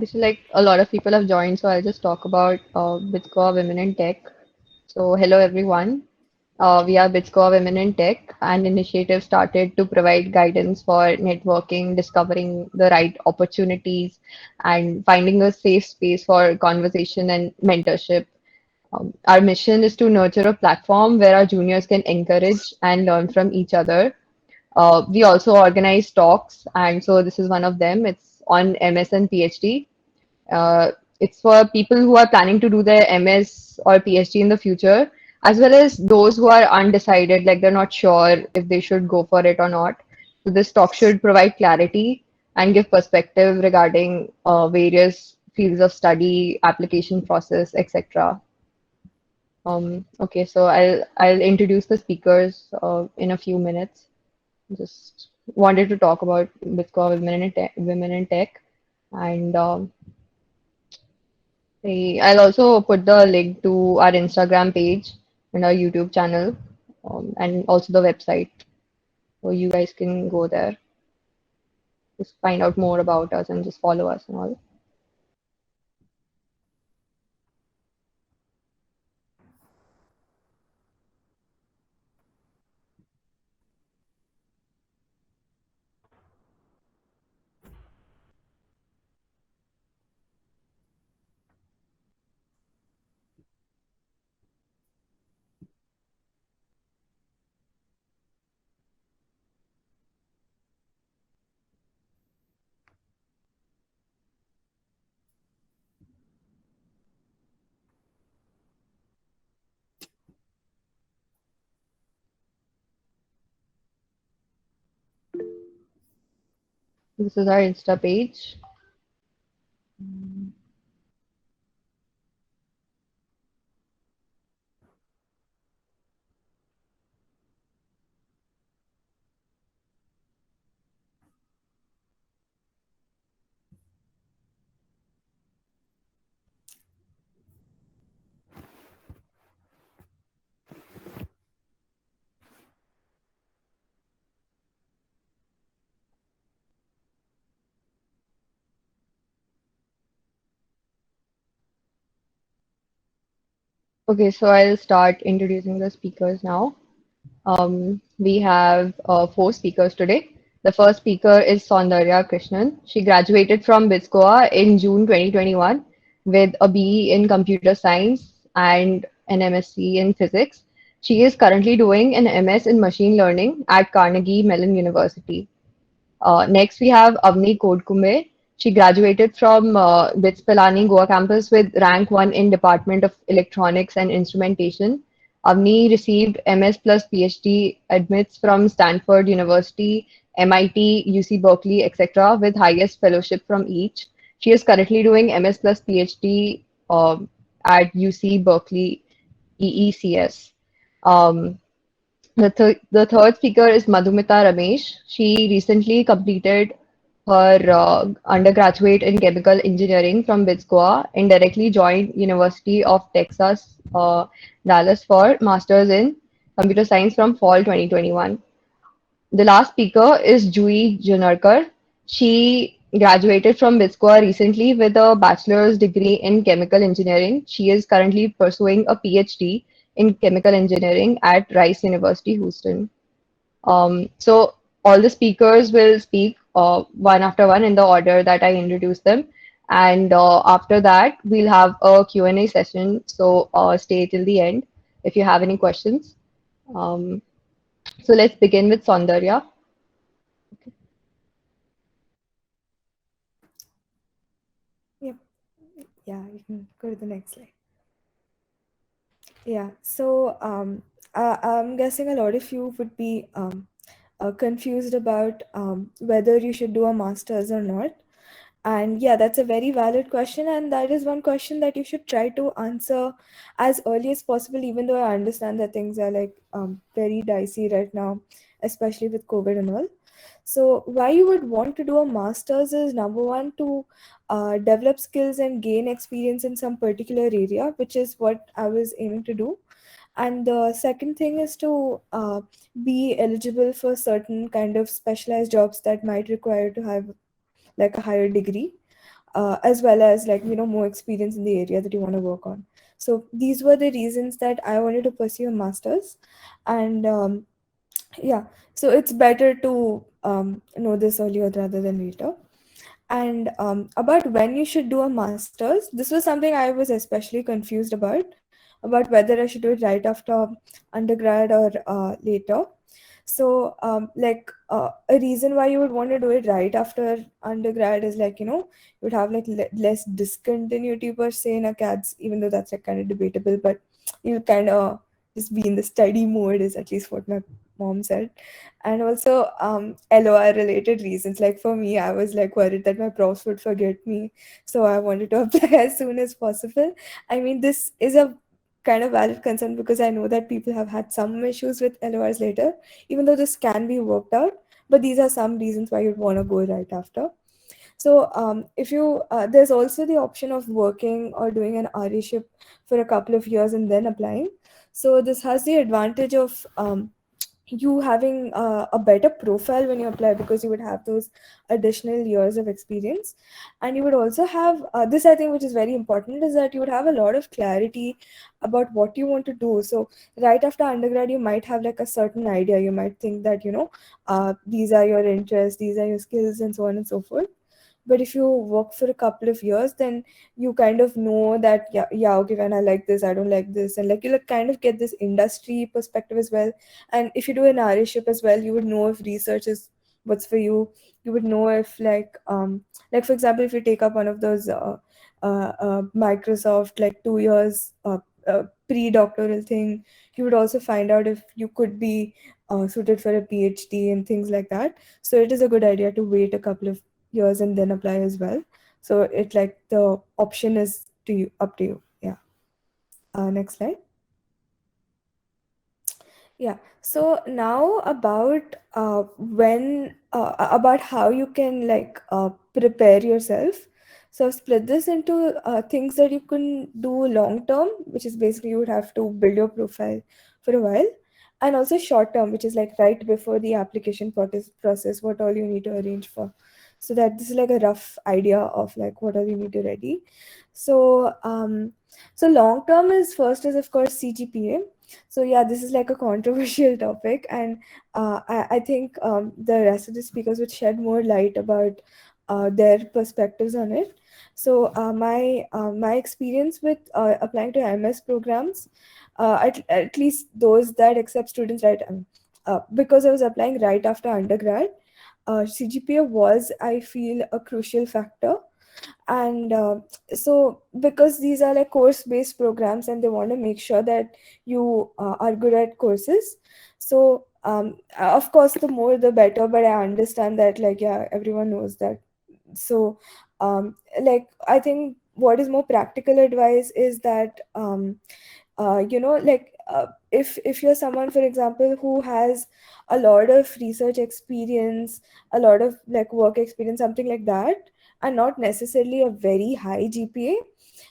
This is like a lot of people have joined, so I'll just talk about BITS Goa Women in Tech. So, hello everyone. We are BITS Goa Women in Tech, an initiative started to provide guidance for networking, discovering the right opportunities, and finding a safe space for conversation and mentorship. Our mission is to nurture a platform where our juniors can encourage and learn from each other. We also organize talks, and so this is one of them. It's on MS and PhD. It's for people who are planning to do their MS or PhD in the future, as well as those who are undecided, like they're not sure if they should go for it or not. So this talk should provide clarity and give perspective regarding various fields of study, application process, etc. Okay, so I'll introduce the speakers in a few minutes. Just wanted to talk about Bitcoin women in tech, and I'll also put the link to our Instagram page and our YouTube channel, and also the website, so you guys can go there, just find out more about us and just follow us and all. This is our Insta page. Okay, so I'll start introducing the speakers now. We have four speakers today. The first speaker is Soundarya Krishnan. She graduated from BITS Goa in June 2021 with a BE in computer science and an MSc in physics. She is currently doing an MS in machine learning at Carnegie Mellon University. Next, we have Avani Khodkumbhe. She graduated from BITS Pilani Goa campus with rank 1 in Department of Electronics and Instrumentation. Avni received MS plus PhD admits from Stanford University, MIT, UC Berkeley, etc., with highest fellowship from each. She is currently doing MS plus PhD at UC Berkeley EECS. Um, the third speaker is Madhumita Ramesh. She recently completed her undergraduate in chemical engineering from BITS Goa and directly joined University of Texas, Dallas for masters in computer science from fall 2021. The last speaker is Junnarkar. She graduated from BITS Goa recently with a bachelor's degree in chemical engineering. She is currently pursuing a PhD in chemical engineering at Rice University, Houston. So all the speakers will speak one after one in the order that I introduced them. And after that, we'll have a Q&A session. So stay till the end if you have any questions. Um, so let's begin with Soundarya. Yep. Yeah, you can go to the next slide. Yeah. So I'm guessing a lot of you would be confused about whether you should do a master's or not. And yeah, that's a very valid question. And that is one question that you should try to answer as early as possible, even though I understand that things are like very dicey right now, especially with COVID and all. So, why you would want to do a master's is number one, to develop skills and gain experience in some particular area, which is what I was aiming to do. And the second thing is to be eligible for certain kind of specialized jobs that might require to have like a higher degree. as well as like more experience in the area that you want to work on. So these were the reasons that I wanted to pursue a master's. And yeah, so it's better to know this earlier rather than later. And about when you should do a master's, this was something I was especially confused about whether I should do it right after undergrad or later. So, a reason why you would want to do it right after undergrad is like, you would have like less discontinuity per se in acads, even though that's like kind of debatable, but you kind of just be in the study mode, is at least what my mom said. And also, LOR related reasons. Like for me, I was like worried that my profs would forget me. So I wanted to apply as soon as possible. I mean, this is a kind of valid concern because I know that people have had some issues with LORs later, even though this can be worked out. But these are some reasons why you'd want to go right after. So, if you there's also the option of working or doing an RA-ship for a couple of years and then applying. So this has the advantage of you having a better profile when you apply, because you would have those additional years of experience. And you would also have this, I think, which is very important, is that you would have a lot of clarity about what you want to do. So right after undergrad, you might have like a certain idea. You might think that these are your interests, these are your skills, and so on and so forth. But if you work for a couple of years, then you kind of know that, yeah, okay, when I like this, I don't like this, and like you like kind of get this industry perspective as well. And if you do an RA-ship as well, you would know if research is what's for you. You would know if like for example, if you take up one of those Microsoft like 2 years pre-doctoral thing, you would also find out if you could be suited for a PhD and things like that. So it is a good idea to wait a couple of years and then apply as well. So it like the option is to you, up to you. Yeah. Next slide. Yeah. So now about how you can like prepare yourself. So I've split this into things that you can do long term, which is basically you would have to build your profile for a while, and also short term, which is like right before the application process, what all you need to arrange for. So that this is like a rough idea of like what all you need to ready. So so long term is first is of course CGPA. So yeah, this is like a controversial topic, and I think the rest of the speakers would shed more light about their perspectives on it. So my experience with applying to MS programs, at least those that accept students right, because I was applying right after undergrad, CGPA was, I feel, a crucial factor. And so because these are like course based programs and they want to make sure that you are good at courses, so of course the more the better, but I understand that like yeah, everyone knows that. So like I think what is more practical advice is that if you're someone, for example, who has a lot of research experience, a lot of like work experience, something like that, and not necessarily a very high GPA,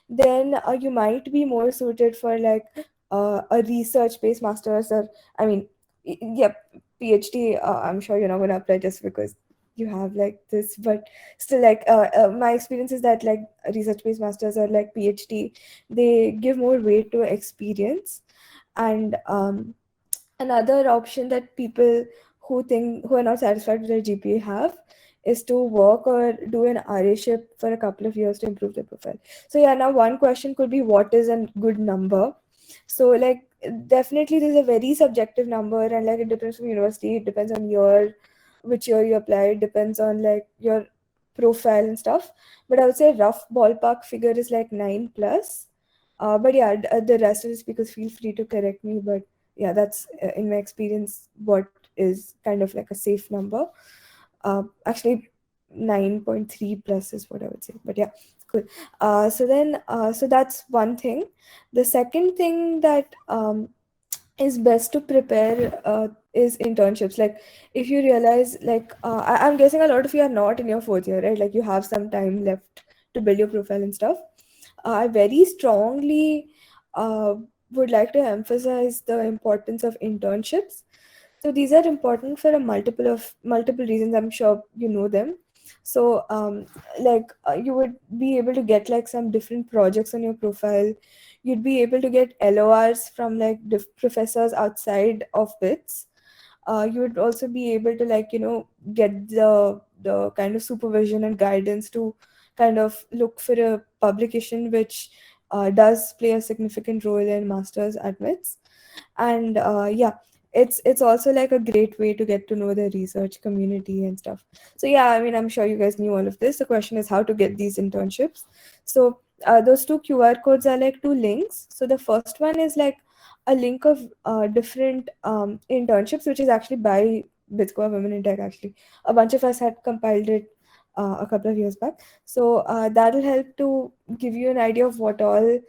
then you might be more suited for like a research based masters, or I mean yeah, PhD. I'm sure you're not going to apply just because you have like this, but still like my experience is that like research based masters or like PhD, they give more weight to experience. And another option that people who are not satisfied with their GPA have is to work or do an RA-ship for a couple of years to improve their profile. So yeah, now one question could be, what is a good number? So like definitely there's a very subjective number, and like it depends from university, it depends on which year you apply, it depends on like your profile and stuff. But I would say rough ballpark figure is like 9 plus. But yeah, the rest of the speakers feel free to correct me, but yeah, that's in my experience what is kind of like a safe number. Actually 9.3 plus is what I would say, but yeah, cool. So that's one thing. The second thing that is best to prepare is internships. Like if you realize like I'm guessing a lot of you are not in your fourth year, right? Like you have some time left to build your profile and stuff. I very strongly uh, would like to emphasize the importance of internships. So these are important for a multiple reasons. I'm sure you know them. So you would be able to get like some different projects on your profile. You'd be able to get LORs from like professors outside of BITS. You would also be able to like get the kind of supervision and guidance to kind of look for a publication which does play a significant role in masters admits. And it's also like a great way to get to know the research community and stuff. So yeah, I mean, I'm sure you guys knew all of this. The question is how to get these internships. So those two QR codes are like two links. So the first one is like a link of different internships, which is actually by BITS Goa Women in Tech. Actually, a bunch of us had compiled it a couple of years back. So that'll help to give you an idea of what all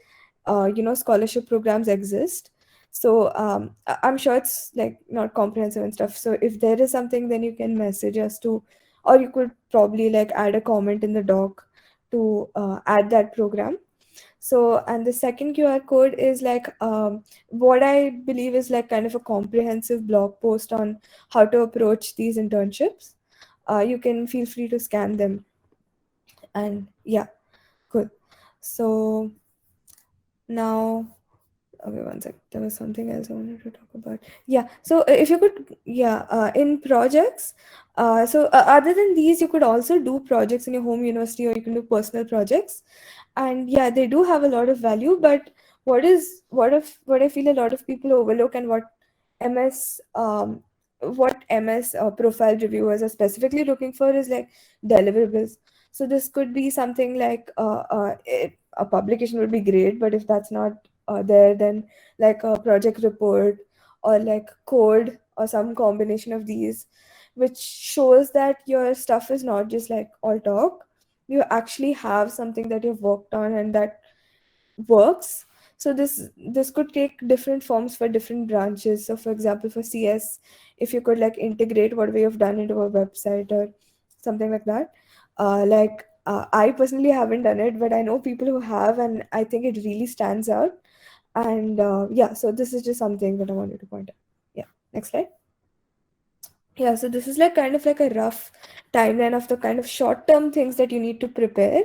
scholarship programs exist. So I'm sure it's like not comprehensive and stuff. So if there is something, then you can message us to, or you could probably like add a comment in the doc to add that program. So, and the second QR code is like what I believe is like kind of a comprehensive blog post on how to approach these internships. You can feel free to scan them. And yeah, cool. So now, okay, one sec. There was something else I wanted to talk about. Yeah. So if you could, yeah, in projects, other than these, you could also do projects in your home university, or you can do personal projects. And yeah, they do have a lot of value. But what I feel a lot of people overlook, and ms what ms profile reviewers are specifically looking for, is like deliverables. So this could be something like a publication would be great, but if that's not there, then like a project report or like code or some combination of these, which shows that your stuff is not just like all talk. You actually have something that you've worked on and that works. So this could take different forms for different branches. So for example, for CS, if you could like integrate what we have done into a website or something like that. I personally haven't done it, but I know people who have, and I think it really stands out. And yeah, so this is just something that I wanted to point out. Yeah, next slide. Yeah, so this is like kind of like a rough timeline of the kind of short-term things that you need to prepare.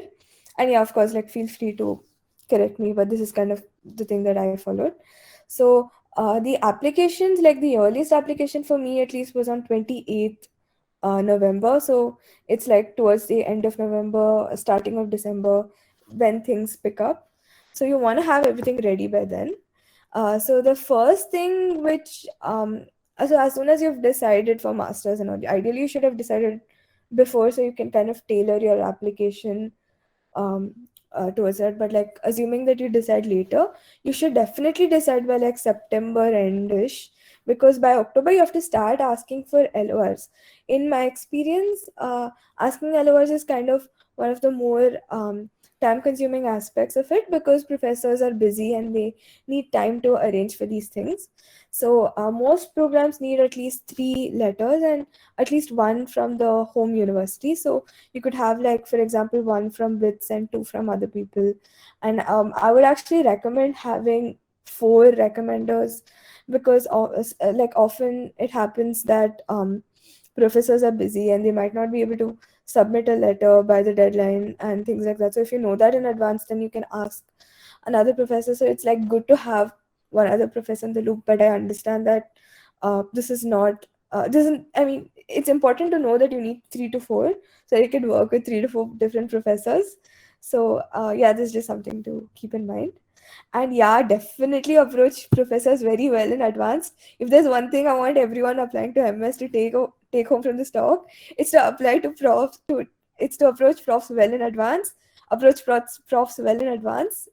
And yeah, of course, like feel free to correct me, but this is kind of the thing that I followed. So the applications, like the earliest application for me at least was on 28th November. So it's like towards the end of November, starting of December, when things pick up. So you want to have everything ready by then. So the first thing which so as soon as you've decided for masters and all, ideally you should have decided before, so you can kind of tailor your application um towards that. But like assuming that you decide later, you should definitely decide by like September endish, because by October you have to start asking for LORs. In my experience, asking LORs is kind of one of the more time consuming aspects of it, because professors are busy and they need time to arrange for these things. So most programs need at least 3 letters, and at least one from the home university. So you could have like, for example, one from BITS and two from other people. And I would actually recommend having 4 recommenders, because like often it happens that professors are busy and they might not be able to submit a letter by the deadline and things like that. So if you know that in advance, then you can ask another professor. So it's like good to have one other professor in the loop. But I understand that this is not doesn't I mean, it's important to know that you need 3 to 4, so you can work with 3 to 4 different professors. So yeah, this is just something to keep in mind. And yeah, definitely approach professors very well in advance. If there's one thing I want everyone applying to MS to take home from this talk, it's to apply to profs to it's to approach profs well in advance. Approach profs well in advance.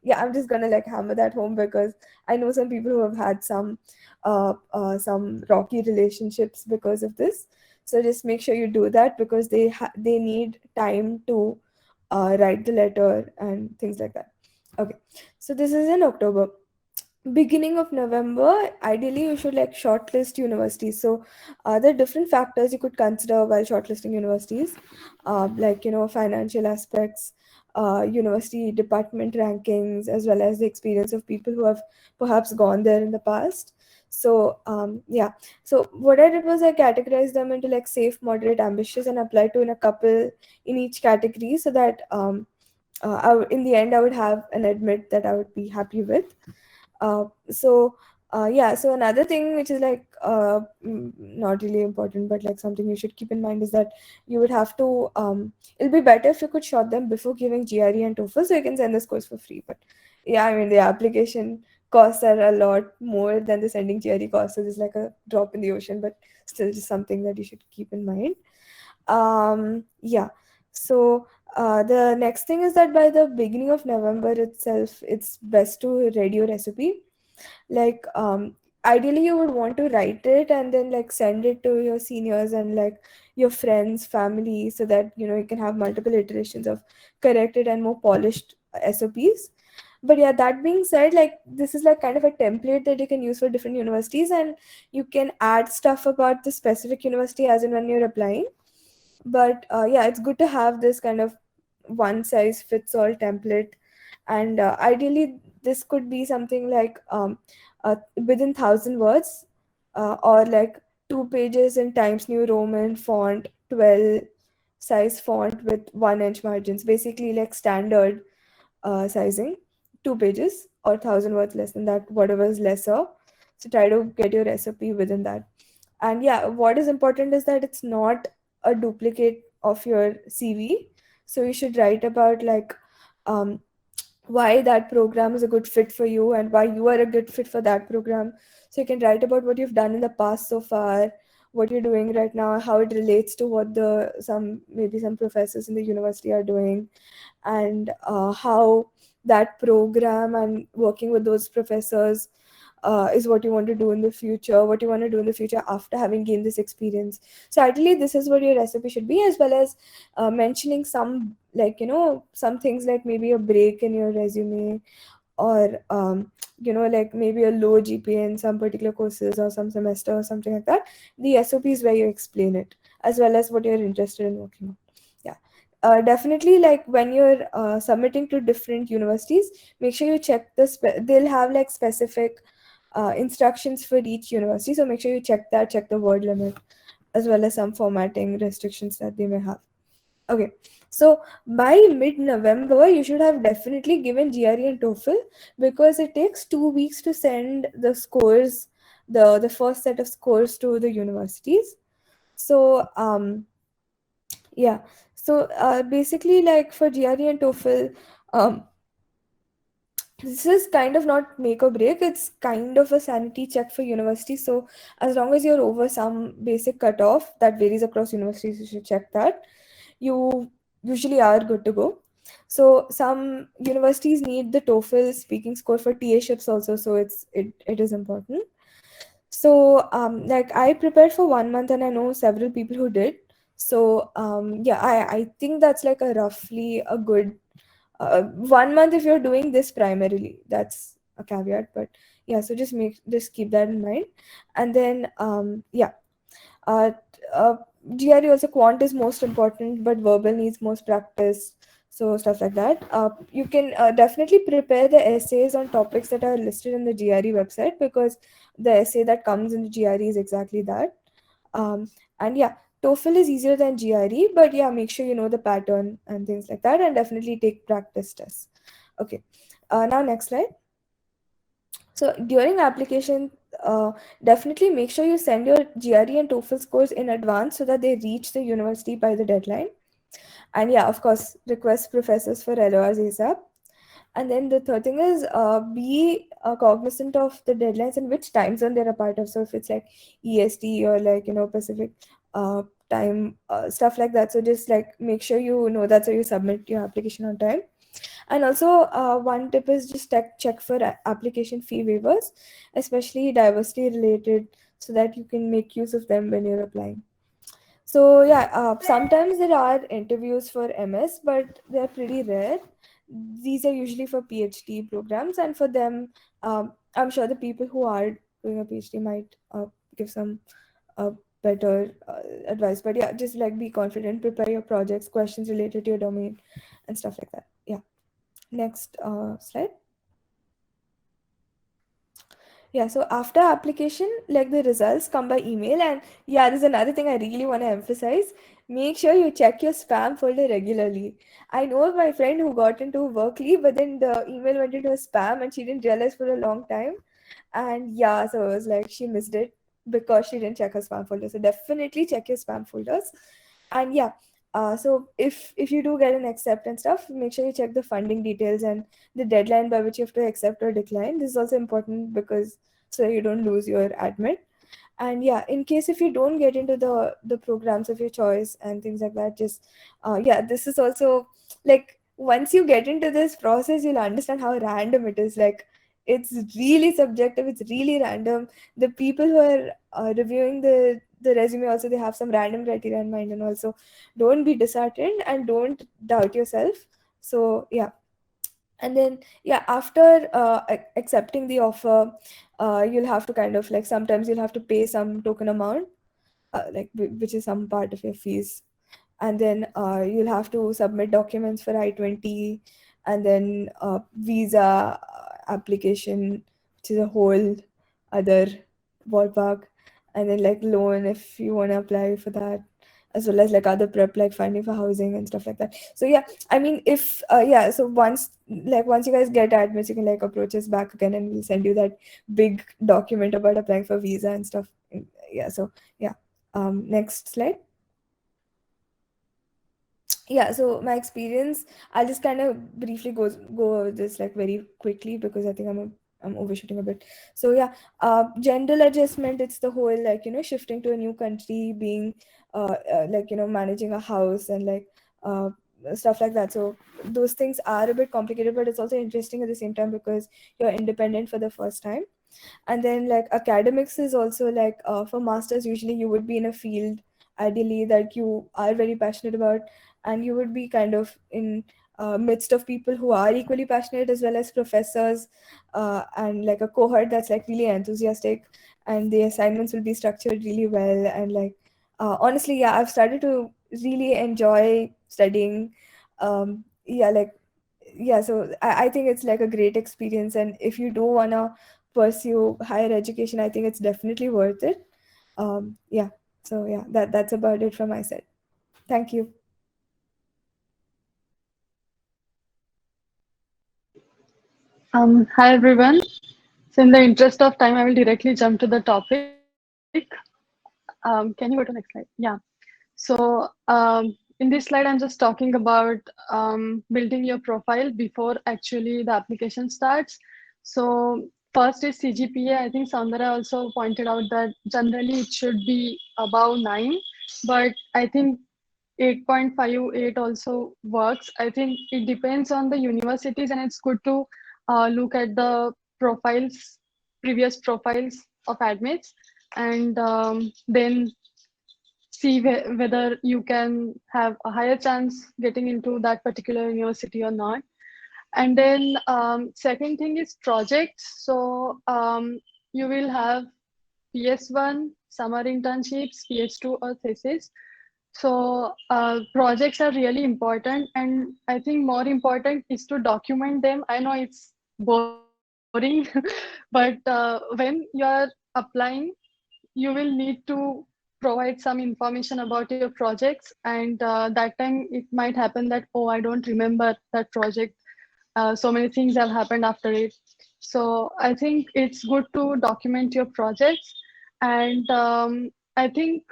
Yeah, I'm just gonna like hammer that home, because I know some people who have had some rocky relationships because of this. So just make sure you do that, because they need time to write the letter and things like that. Okay, so this is in October. Beginning of November, ideally you should like shortlist universities. So there are different factors you could consider while shortlisting universities, like financial aspects, university department rankings, as well as the experience of people who have perhaps gone there in the past. Yeah. So what I did was I categorized them into like safe, moderate, ambitious, and applied to in a couple in each category, so that in the end I would have an admit that I would be happy with. Yeah, so another thing which is like not really important, but like something you should keep in mind is that you would have to it'll be better if you could short them before giving GRE and TOEFL, so you can send this course for free. But yeah, I mean the application costs are a lot more than the sending GRE costs, so it's like a drop in the ocean, but still just something that you should keep in mind. Yeah. So the next thing is that by the beginning of November itself, it's best to read your recipe. Like ideally you would want to write it and then like send it to your seniors and like your friends, family, so that you can have multiple iterations of corrected and more polished SOPs. But yeah, that being said, like this is like kind of a template that you can use for different universities, and you can add stuff about the specific university as and when you're applying. But yeah, it's good to have this kind of one size fits all template. And ideally this could be something like within 1,000 words, or like 2 pages in Times New Roman font, 12 size font with 1 inch margins, basically like standard sizing. 2 pages or 1,000 words less than that, whatever is lesser. So try to get your recipe within that. And yeah, what is important is that it's not a duplicate of your CV. So you should write about like um, why that program is a good fit for you and why you are a good fit for that program. So you can write about what you've done in the past so far, what you're doing right now, how it relates to what the some maybe some professors in the university are doing, and how that program and working with those professors is what you want to do in the future, what you want to do in the future after having gained this experience. So ideally this is what your recipe should be, as well as mentioning some like some things like maybe a break in your resume, or like maybe a low GPA in some particular courses or some semester or something like that. The SOP is where you explain it, as well as what you're interested in working on. Yeah. Definitely, like when you're submitting to different universities, make sure you check they'll have like specific instructions for each university, so make sure you check that, check the word limit, as well as some formatting restrictions that they may have. Okay, so by mid-November, you should have definitely given GRE and TOEFL, because it takes 2 weeks to send the scores, the first set of scores to the universities. So yeah, so basically, like for GRE and TOEFL, um, this is kind of not make or break. It's kind of a sanity check for university. So as long as you're over some basic cutoff that varies across universities, you should check that. You usually are good to go. So some universities need the TOEFL speaking score for TA-ships also, so it is important. So like I prepared for 1 month, and I know several people who did. So yeah, I think that's like a roughly a good 1 month if you're doing this primarily. That's a caveat, but yeah, so just keep that in mind. And then yeah, uh, uh, GRE also quant is most important, but verbal needs most practice. So stuff like that. You can definitely prepare the essays on topics that are listed in the GRE website, because the essay that comes in the GRE is exactly that. And yeah, TOEFL is easier than GRE, but yeah, make sure you know the pattern and things like that, and definitely take practice tests. Okay. Now next slide. So during application, definitely make sure you send your GRE and TOEFL scores in advance so that they reach the university by the deadline. And yeah, of course, request professors for LORs ASAP. And then the third thing is be cognizant of the deadlines and which time zone they're a part of. So if it's like EST or like Pacific time, stuff like that. So just like make sure you know that, so you submit your application on time. And also, one tip is just check for application fee waivers, especially diversity related, so that you can make use of them when you're applying. So yeah, sometimes there are interviews for MS, but they're pretty rare. These are usually for PhD programs, and for them, I'm sure the people who are doing a PhD might give some uh, better advice. But yeah, just like be confident, prepare your projects, questions related to your domain, and stuff like that. Yeah. Next slide. Yeah, so after application, like the results come by email. And yeah, there's another thing I really want to emphasize. Make sure you check your spam folder regularly. I know my friend who got into Berkeley, but then the email went into a spam and she didn't realize for a long time. And yeah, so it was like she missed it because she didn't check her spam folder. So definitely check your spam folders. And yeah, so if you do get an accept and stuff, make sure you check the funding details and the deadline by which you have to accept or decline. This is also important because so you don't lose your admit. And yeah, in case if you don't get into the programs of your choice and things like that, just yeah, this is also like once you get into this process, you'll understand how random it is. Like it's really subjective, it's really random. The people who are reviewing the resume also, they have some random criteria in mind. And also don't be disheartened and don't doubt yourself. So yeah, and then yeah, after accepting the offer, you'll have to kind of like sometimes you'll have to pay some token amount, like which is some part of your fees. And then you'll have to submit documents for I-20, and then visa application, which is a whole other ballpark. And then like loan if you want to apply for that, as well as like other prep like finding for housing and stuff like that. So yeah, I mean, if yeah, so once you guys get admits, you can like approach us back again and we'll send you that big document about applying for visa and stuff. Yeah, so yeah, next slide. Yeah, so my experience, I'll just kind of briefly go over this like very quickly because I think I'm overshooting a bit. So yeah, general adjustment, it's the whole like shifting to a new country, being like managing a house and like uh stuff like that. So those things are a bit complicated, but it's also interesting at the same time because you're independent for the first time. And then like academics is also like for masters, usually you would be in a field ideally that you are very passionate about, and you would be kind of in midst of people who are equally passionate, as well as professors, and like a cohort that's like really enthusiastic, and the assignments will be structured really well. And like honestly, yeah, I've started to really enjoy studying. Yeah, like yeah, so I think it's like a great experience, and if you do want to pursue higher education, I think it's definitely worth it. Yeah, so yeah, that's about it from my side. Thank you. Hi everyone. So in the interest of time, I will directly jump to the topic. Can you go to next slide? Yeah. So in this slide, I'm just talking about building your profile before actually the application starts. So first is CGPA. I think Soundarya also pointed out that generally it should be above 9, but I think 8.58 also works. I think it depends on the universities, and it's good to look at the profiles, previous profiles of admits, and then see whether you can have a higher chance getting into that particular university or not. And then second thing is projects. So you will have PS1, summer internships, PS2 or thesis. So projects are really important, and I think more important is to document them. I know it's boring, but when you are applying, you will need to provide some information about your projects, and that time it might happen that, oh, I don't remember that project. So many things have happened after it. So I think it's good to document your projects. And I think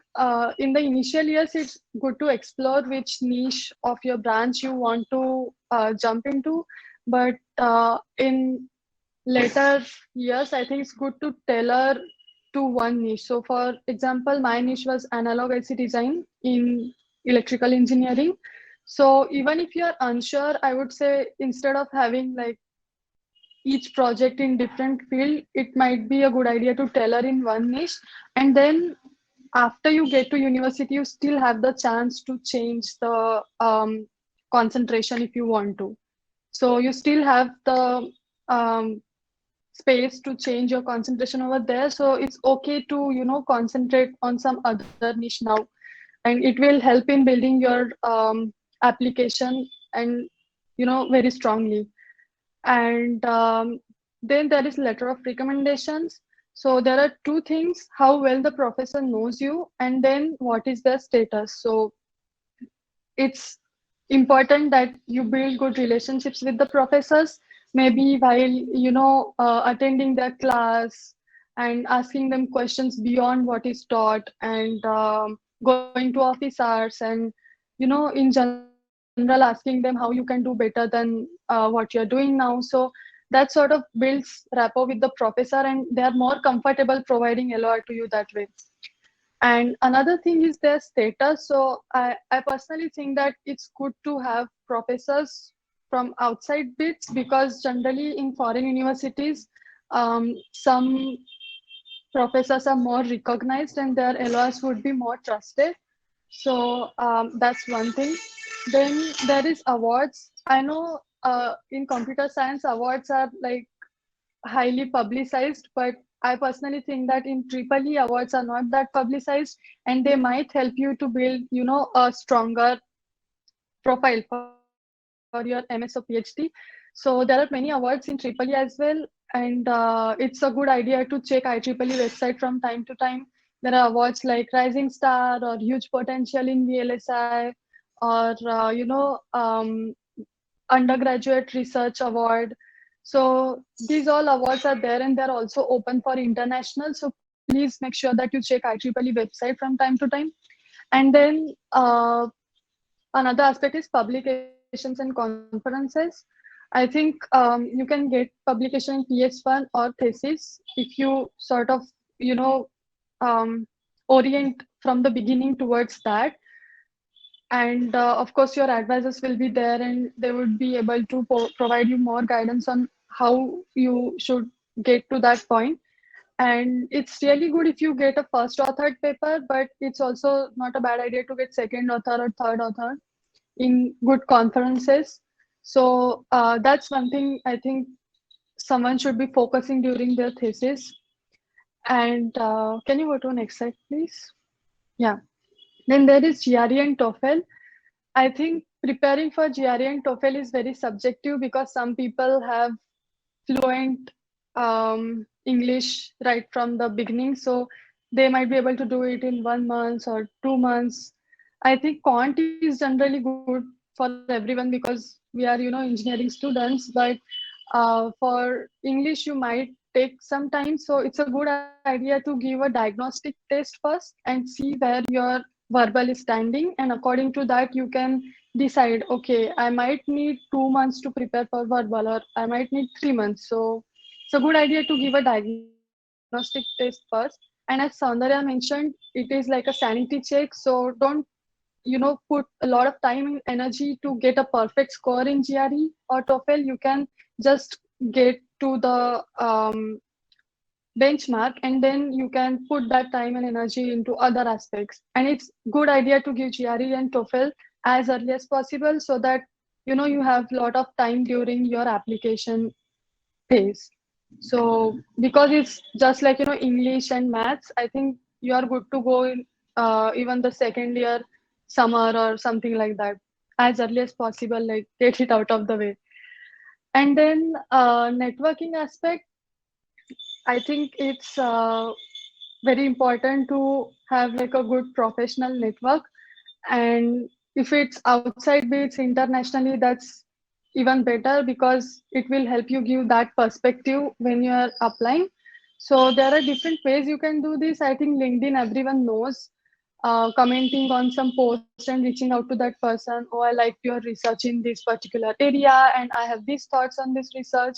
in the initial years, it's good to explore which niche of your branch you want to jump into. But in later years, I think it's good to tailor to one niche. So for example, my niche was analog IC design in electrical engineering. So even if you're unsure, I would say instead of having like each project in different field, it might be a good idea to tailor in one niche. And then after you get to university, you still have the chance to change the concentration if you want to. So you still have the space to change your concentration over there. So it's okay to, concentrate on some other niche now, and it will help in building your application and, very strongly. And then there is letter of recommendations. So there are two things: how well the professor knows you, and then what is their status. So it's important that you build good relationships with the professors, maybe while attending their class and asking them questions beyond what is taught, and going to office hours, and in general asking them how you can do better than what you're doing now. So that sort of builds rapport with the professor, and they are more comfortable providing LOR to you that way. And another thing is their status. So I personally think that it's good to have professors from outside BITS, because generally in foreign universities, some professors are more recognized and their LOS would be more trusted. So that's one thing. Then there is awards. I know in computer science, awards are like highly publicized, but I personally think that in triple E awards are not that publicized, and they might help you to build, a stronger profile for your MS or PhD. So there are many awards in triple E as well, and it's a good idea to check IEEE website from time to time. There are awards like Rising Star or Huge Potential in VLSI, or undergraduate research award. So these all awards are there, and they're also open for international. So please make sure that you check IEEE website from time to time. And then another aspect is publications and conferences. I think you can get publication in PS1 or thesis if you sort of, you know, um, orient from the beginning towards that. And of course your advisors will be there, and they would be able to provide you more guidance on how you should get to that point. And it's really good if you get a first authored paper, but it's also not a bad idea to get second author or third author in good conferences. So that's one thing I think someone should be focusing during their thesis. And can you go to next slide, please? Yeah. Then there is GRE and TOEFL. I think preparing for GRE and TOEFL is very subjective, because some people have fluent English right from the beginning, so they might be able to do it in 1 month or 2 months. I think quant is generally good for everyone, because we are, engineering students, but for English, you might take some time. So it's a good idea to give a diagnostic test first and see where your verbal is standing. And according to that, you can decide, okay, I might need 2 months to prepare for verbal, or I might need 3 months. So it's a good idea to give a diagnostic test first. And as Soundarya mentioned, it is like a sanity check. So don't put a lot of time and energy to get a perfect score in GRE or TOEFL. You can just get to the benchmark, and then you can put that time and energy into other aspects. And it's good idea to give GRE and TOEFL as early as possible, so that you have a lot of time during your application phase. So because it's just like English and maths, I think you are good to go in even the second year summer or something like that, as early as possible, like get it out of the way. And then networking aspect, I think it's very important to have like a good professional network. And if it's outside BITS internationally, that's even better, because it will help you give that perspective when you are applying. So there are different ways you can do this. I think LinkedIn, everyone knows. Commenting on some post and reaching out to that person. Oh, I like your research in this particular area, and I have these thoughts on this research.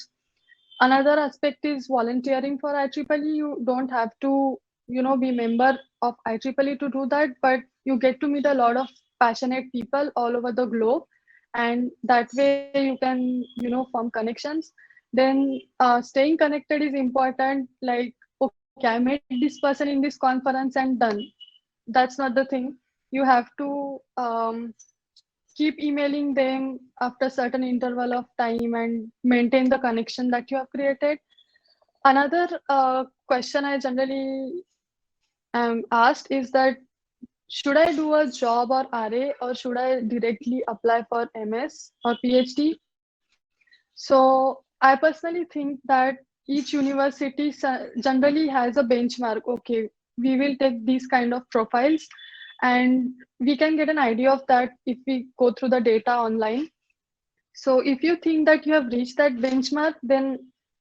Another aspect is volunteering for IEEE. You don't have to, be member of IEEE to do that, but you get to meet a lot of passionate people all over the globe, and that way you can, form connections. Then staying connected is important. Like, okay, I met this person in this conference and done. That's not the thing. You have to keep emailing them after certain interval of time and maintain the connection that you have created. Another question I generally am asked is that, should I do a job or RA, or should I directly apply for MS or PhD? So I personally think that each university generally has a benchmark. Okay, we will take these kind of profiles, and we can get an idea of that if we go through the data online. So if you think that you have reached that benchmark, then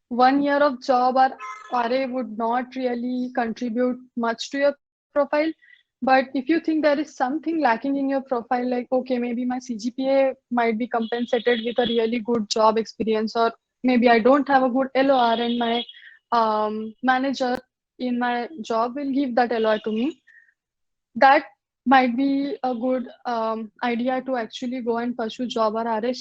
1 year of job or RA would not really contribute much to your profile. But if you think there is something lacking in your profile, like, okay, maybe my CGPA might be compensated with a really good job experience, or maybe I don't have a good LOR and my manager in my job will give that LOR to me, that might be a good idea to actually go and pursue job or RA.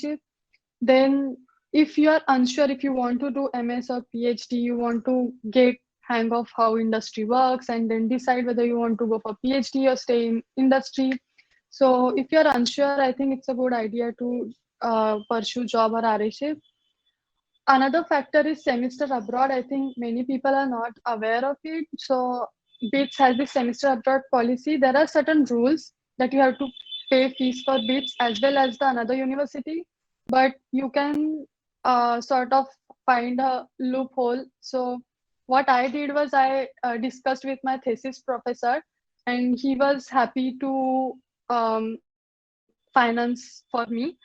Then if you are unsure if you want to do MS or PhD, you want to get hang of how industry works and then decide whether you want to go for PhD or stay in industry. So if you're unsure, I think it's a good idea to pursue job or RA. Another factor is semester abroad. I think many people are not aware of it. So BITS has this semester abroad policy. There are certain rules that you have to pay fees for BITS as well as the another university, but you can sort of find a loophole. So what I did was I discussed with my thesis professor, and he was happy to finance for me.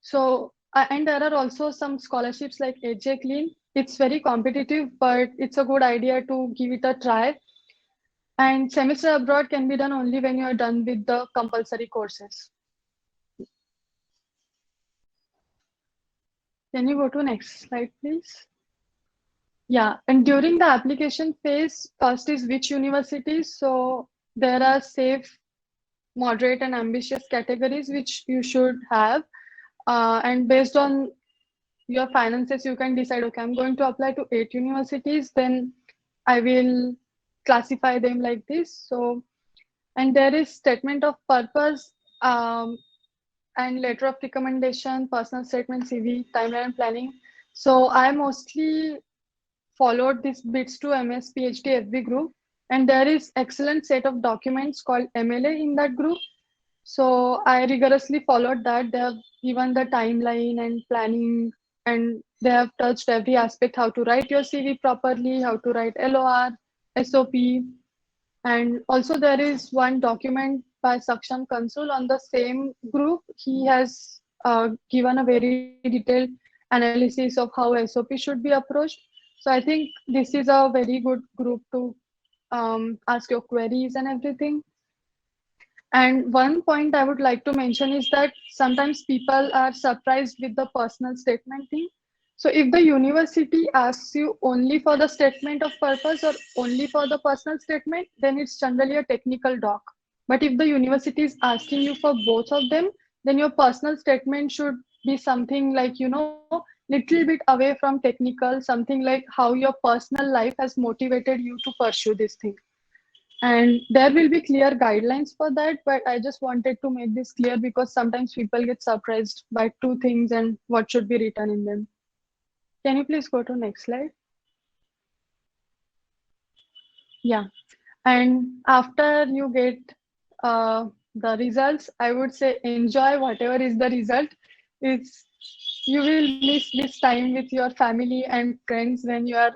So, and there are also some scholarships like AJ Clean. It's very competitive, but it's a good idea to give it a try. And semester abroad can be done only when you are done with the compulsory courses. Can you go to next slide, please? Yeah, and during the application phase, first is which universities. So there are safe, moderate, and ambitious categories which you should have. And based on your finances, you can decide, okay, I'm going to apply to 8 universities, then I will classify them like this. So, and there is statement of purpose and letter of recommendation, personal statement, CV, timeline and planning. So I mostly followed this BITS to MS PhD FB group, and there is excellent set of documents called MLA in that group. So I rigorously followed that. They have given the timeline and planning, and they have touched every aspect, how to write your CV properly, how to write LOR, SOP. And also there is one document by Saksham Consul on the same group. He has given a very detailed analysis of how SOP should be approached. So I think this is a very good group to ask your queries and everything. And one point I would like to mention is that sometimes people are surprised with the personal statement thing. So if the university asks you only for the statement of purpose or only for the personal statement, then it's generally a technical doc. But if the university is asking you for both of them, then your personal statement should be something like, little bit away from technical, something like how your personal life has motivated you to pursue this thing. And there will be clear guidelines for that, but I just wanted to make this clear because sometimes people get surprised by two things and what should be written in them. Can you please go to next slide? Yeah. And after you get the results, I would say enjoy whatever is the result. It's you will miss this time with your family and friends when you are,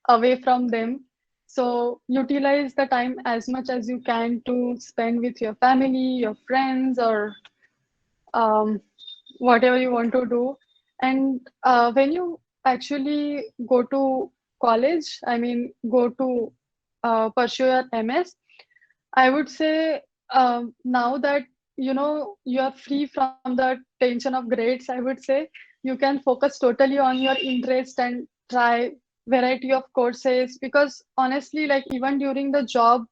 away from them. So utilize the time as much as you can to spend with your family, your friends, or um, whatever you want to do. And when you actually go to college, I mean, go to pursue your MS, I would say now that you are free from the tension of grades, I would say you can focus totally on your interest and try variety of courses, because honestly, like even during the job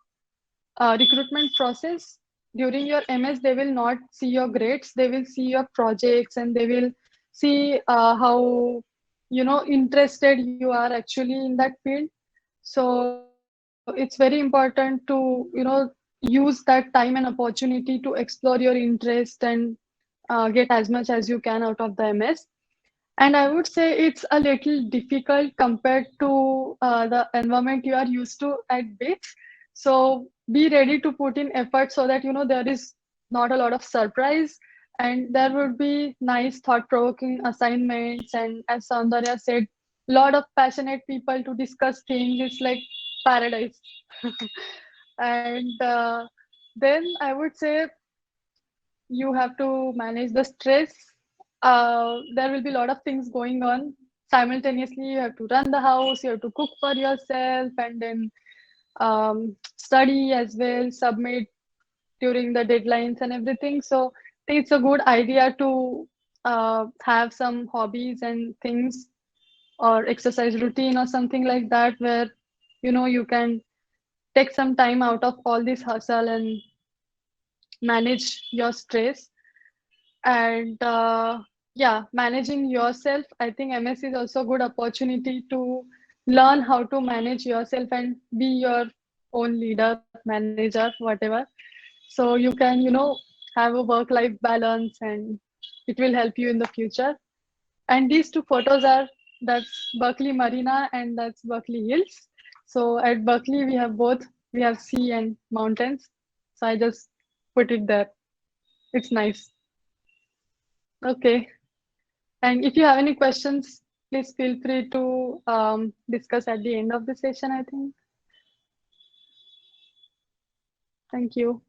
recruitment process, during your MS, they will not see your grades, they will see your projects, and they will see how interested you are actually in that field. So it's very important to use that time and opportunity to explore your interest and get as much as you can out of the MS. And I would say it's a little difficult compared to the environment you are used to at BITS. So be ready to put in effort so that there is not a lot of surprise, and there would be nice thought-provoking assignments. And as Soundarya said, lot of passionate people to discuss things. It's like paradise. And then I would say you have to manage the stress. There will be a lot of things going on simultaneously. You have to run the house, you have to cook for yourself, and then study as well, submit during the deadlines and everything. So I think it's a good idea to have some hobbies and things or exercise routine or something like that where you can take some time out of all this hustle and manage your stress. And yeah, managing yourself, I think MS is also a good opportunity to learn how to manage yourself and be your own leader, manager, whatever. So you can have a work life balance, and it will help you in the future. And these two photos are, that's Berkeley Marina and that's Berkeley Hills. So at Berkeley, we have both. We have sea and mountains. So I just put it there. It's nice. Okay. And if you have any questions, please feel free to discuss at the end of the session, I think. Thank you.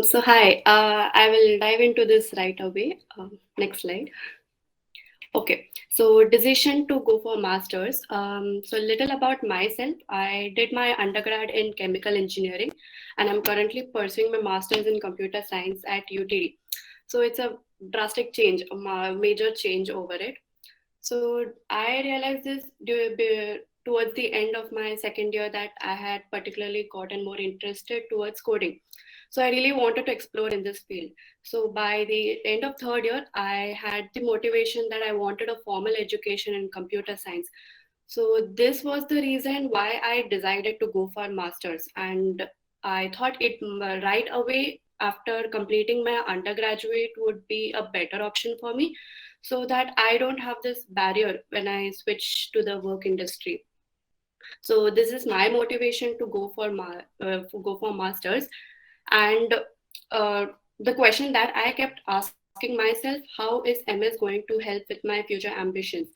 So hi, I will dive into this right away. Next slide. Okay, so decision to go for masters. So little about myself. I did my undergrad in chemical engineering, and I'm currently pursuing my master's in computer science at UTD. So it's a drastic change, a major change over it. So I realized this towards the end of my second year that I had particularly gotten more interested towards coding. So I really wanted to explore in this field. So by the end of third year, I had the motivation that I wanted a formal education in computer science. So this was the reason why I decided to go for masters. And I thought it right away after completing my undergraduate would be a better option for me so that I don't have this barrier when I switch to the work industry. So this is my motivation to go for masters. And the question that I kept asking myself, how is MS going to help with my future ambitions?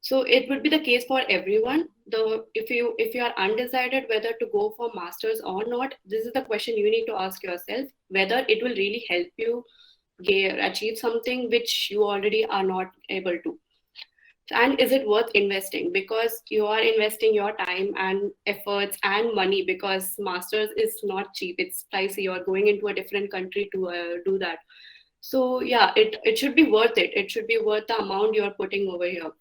So it would be the case for everyone. If you are undecided whether to go for masters or not, this is the question you need to ask yourself, whether it will really help you achieve something which you already are not able to. And is it worth investing, because you are investing your time and efforts and money, because masters is not cheap, it's pricey, you're going into a different country to do that. So yeah, it should be worth it, it should be worth the amount you're putting over here.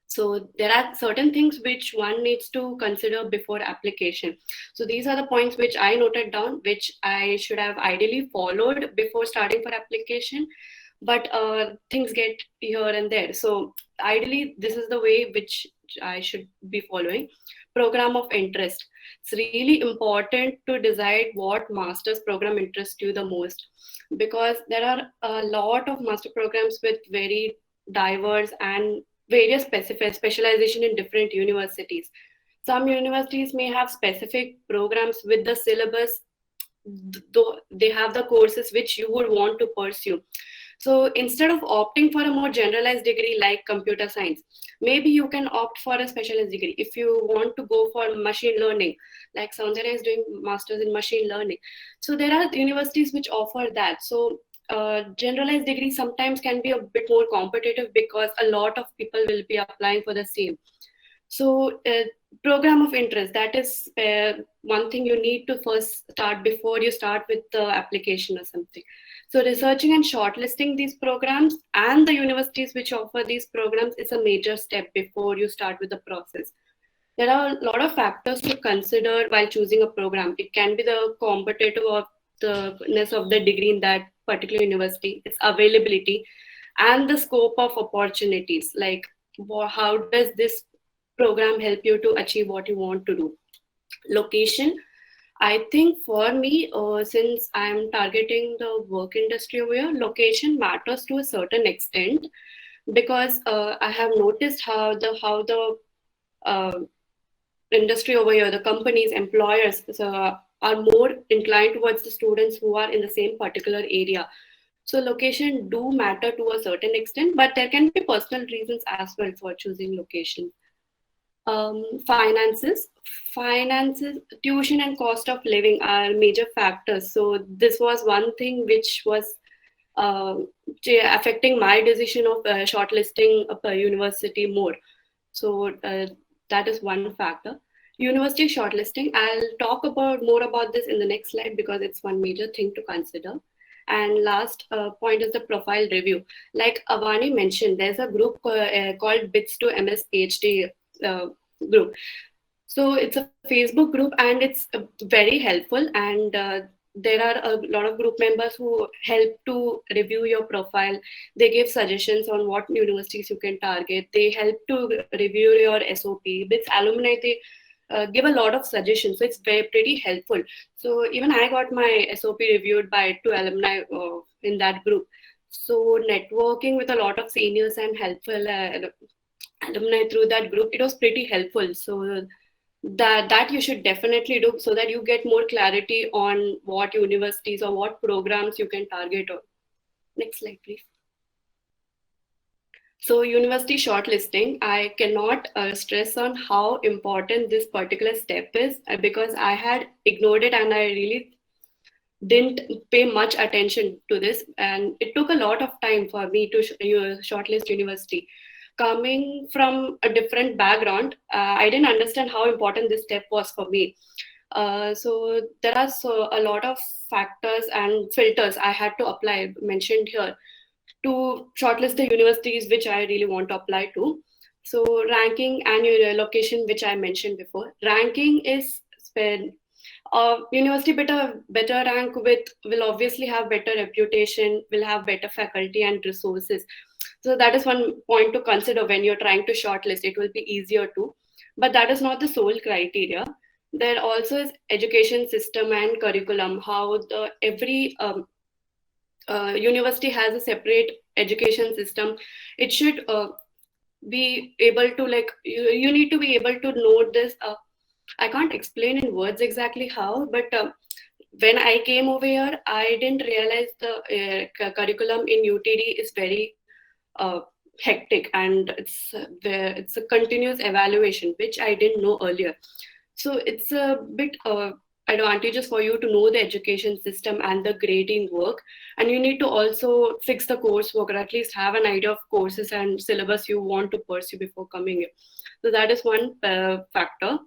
So there are certain things which one needs to consider before application. So these are the points which I noted down, which I should have ideally followed before starting for application. But things get here and there. So ideally, this is the way which I should be following. Program of interest. It's really important to decide what master's program interests you the most, because there are a lot of master programs with very diverse and various specific specialization in different universities. Some universities may have specific programs with the syllabus, though they have the courses which you would want to pursue. So instead of opting for a more generalized degree like computer science, maybe you can opt for a specialized degree. If you want to go for machine learning, like Soundarya is doing masters in machine learning. So there are universities which offer that. So generalized degree sometimes can be a bit more competitive because a lot of people will be applying for the same. So program of interest, that is one thing you need to first start before you start with the application or something. So researching and shortlisting these programs and the universities which offer these programs is a major step before you start with the process. There are a lot of factors to consider while choosing a program. It can be the competitive of the ness of the degree in that particular university, its availability, and the scope of opportunities. Like how does this program help you to achieve what you want to do? Location. I think for me, since I'm targeting the work industry over here, location matters to a certain extent, because I have noticed how the uh, industry over here, the companies, employers are more inclined towards the students who are in the same particular area. So location do matter to a certain extent, but there can be personal reasons as well for choosing location. Finances, tuition and cost of living are major factors. So this was one thing which was uh, affecting my decision of shortlisting a university more. So that is one factor. University shortlisting. I'll talk about more about this in the next slide because it's one major thing to consider. And last point is the profile review. Like Awani mentioned, there's a group called BITS to MS+PhD group. So it's a Facebook group and it's very helpful. And there are a lot of group members who help to review your profile. They give suggestions on what universities you can target. They help to review your SOP. BITS alumni, they give a lot of suggestions. So it's pretty helpful. So even I got my SOP reviewed by two alumni in that group. So networking with a lot of seniors and helpful alumni through that group, it was pretty helpful. So that you should definitely do so that you get more clarity on what universities or what programs you can target on. Next slide, please. So university shortlisting, I cannot stress on how important this particular step is because I had ignored it and I really didn't pay much attention to this, and it took a lot of time for me to shortlist university. Coming from a different background, I didn't understand how important this step was for me. So there are a lot of factors and filters I had to apply, mentioned here, to shortlist the universities which I really want to apply to. So ranking and your location, which I mentioned before. Ranking is when university better rank with will obviously have better reputation, will have better faculty and resources. So that is one point to consider when you're trying to shortlist. It will be easier to, but that is not the sole criteria. There also is education system and curriculum. How the every university has a separate education system. It should be able to you need to be able to know this. I can't explain in words exactly how, but when I came over here, I didn't realize the curriculum in UTD is very hectic, and it's a continuous evaluation, which I didn't know earlier. So it's a bit advantageous for you to know the education system and the grading work, and you need to also fix the coursework or at least have an idea of courses and syllabus you want to pursue before coming here. So that is one factor.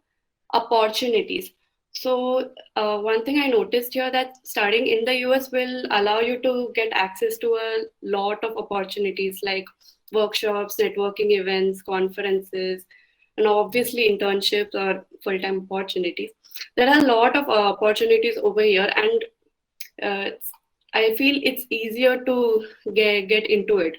Opportunities. So one thing I noticed here that studying in the US will allow you to get access to a lot of opportunities like workshops, networking events, conferences, and obviously internships or full-time opportunities. There are a lot of opportunities over here, and I feel it's easier to get into it.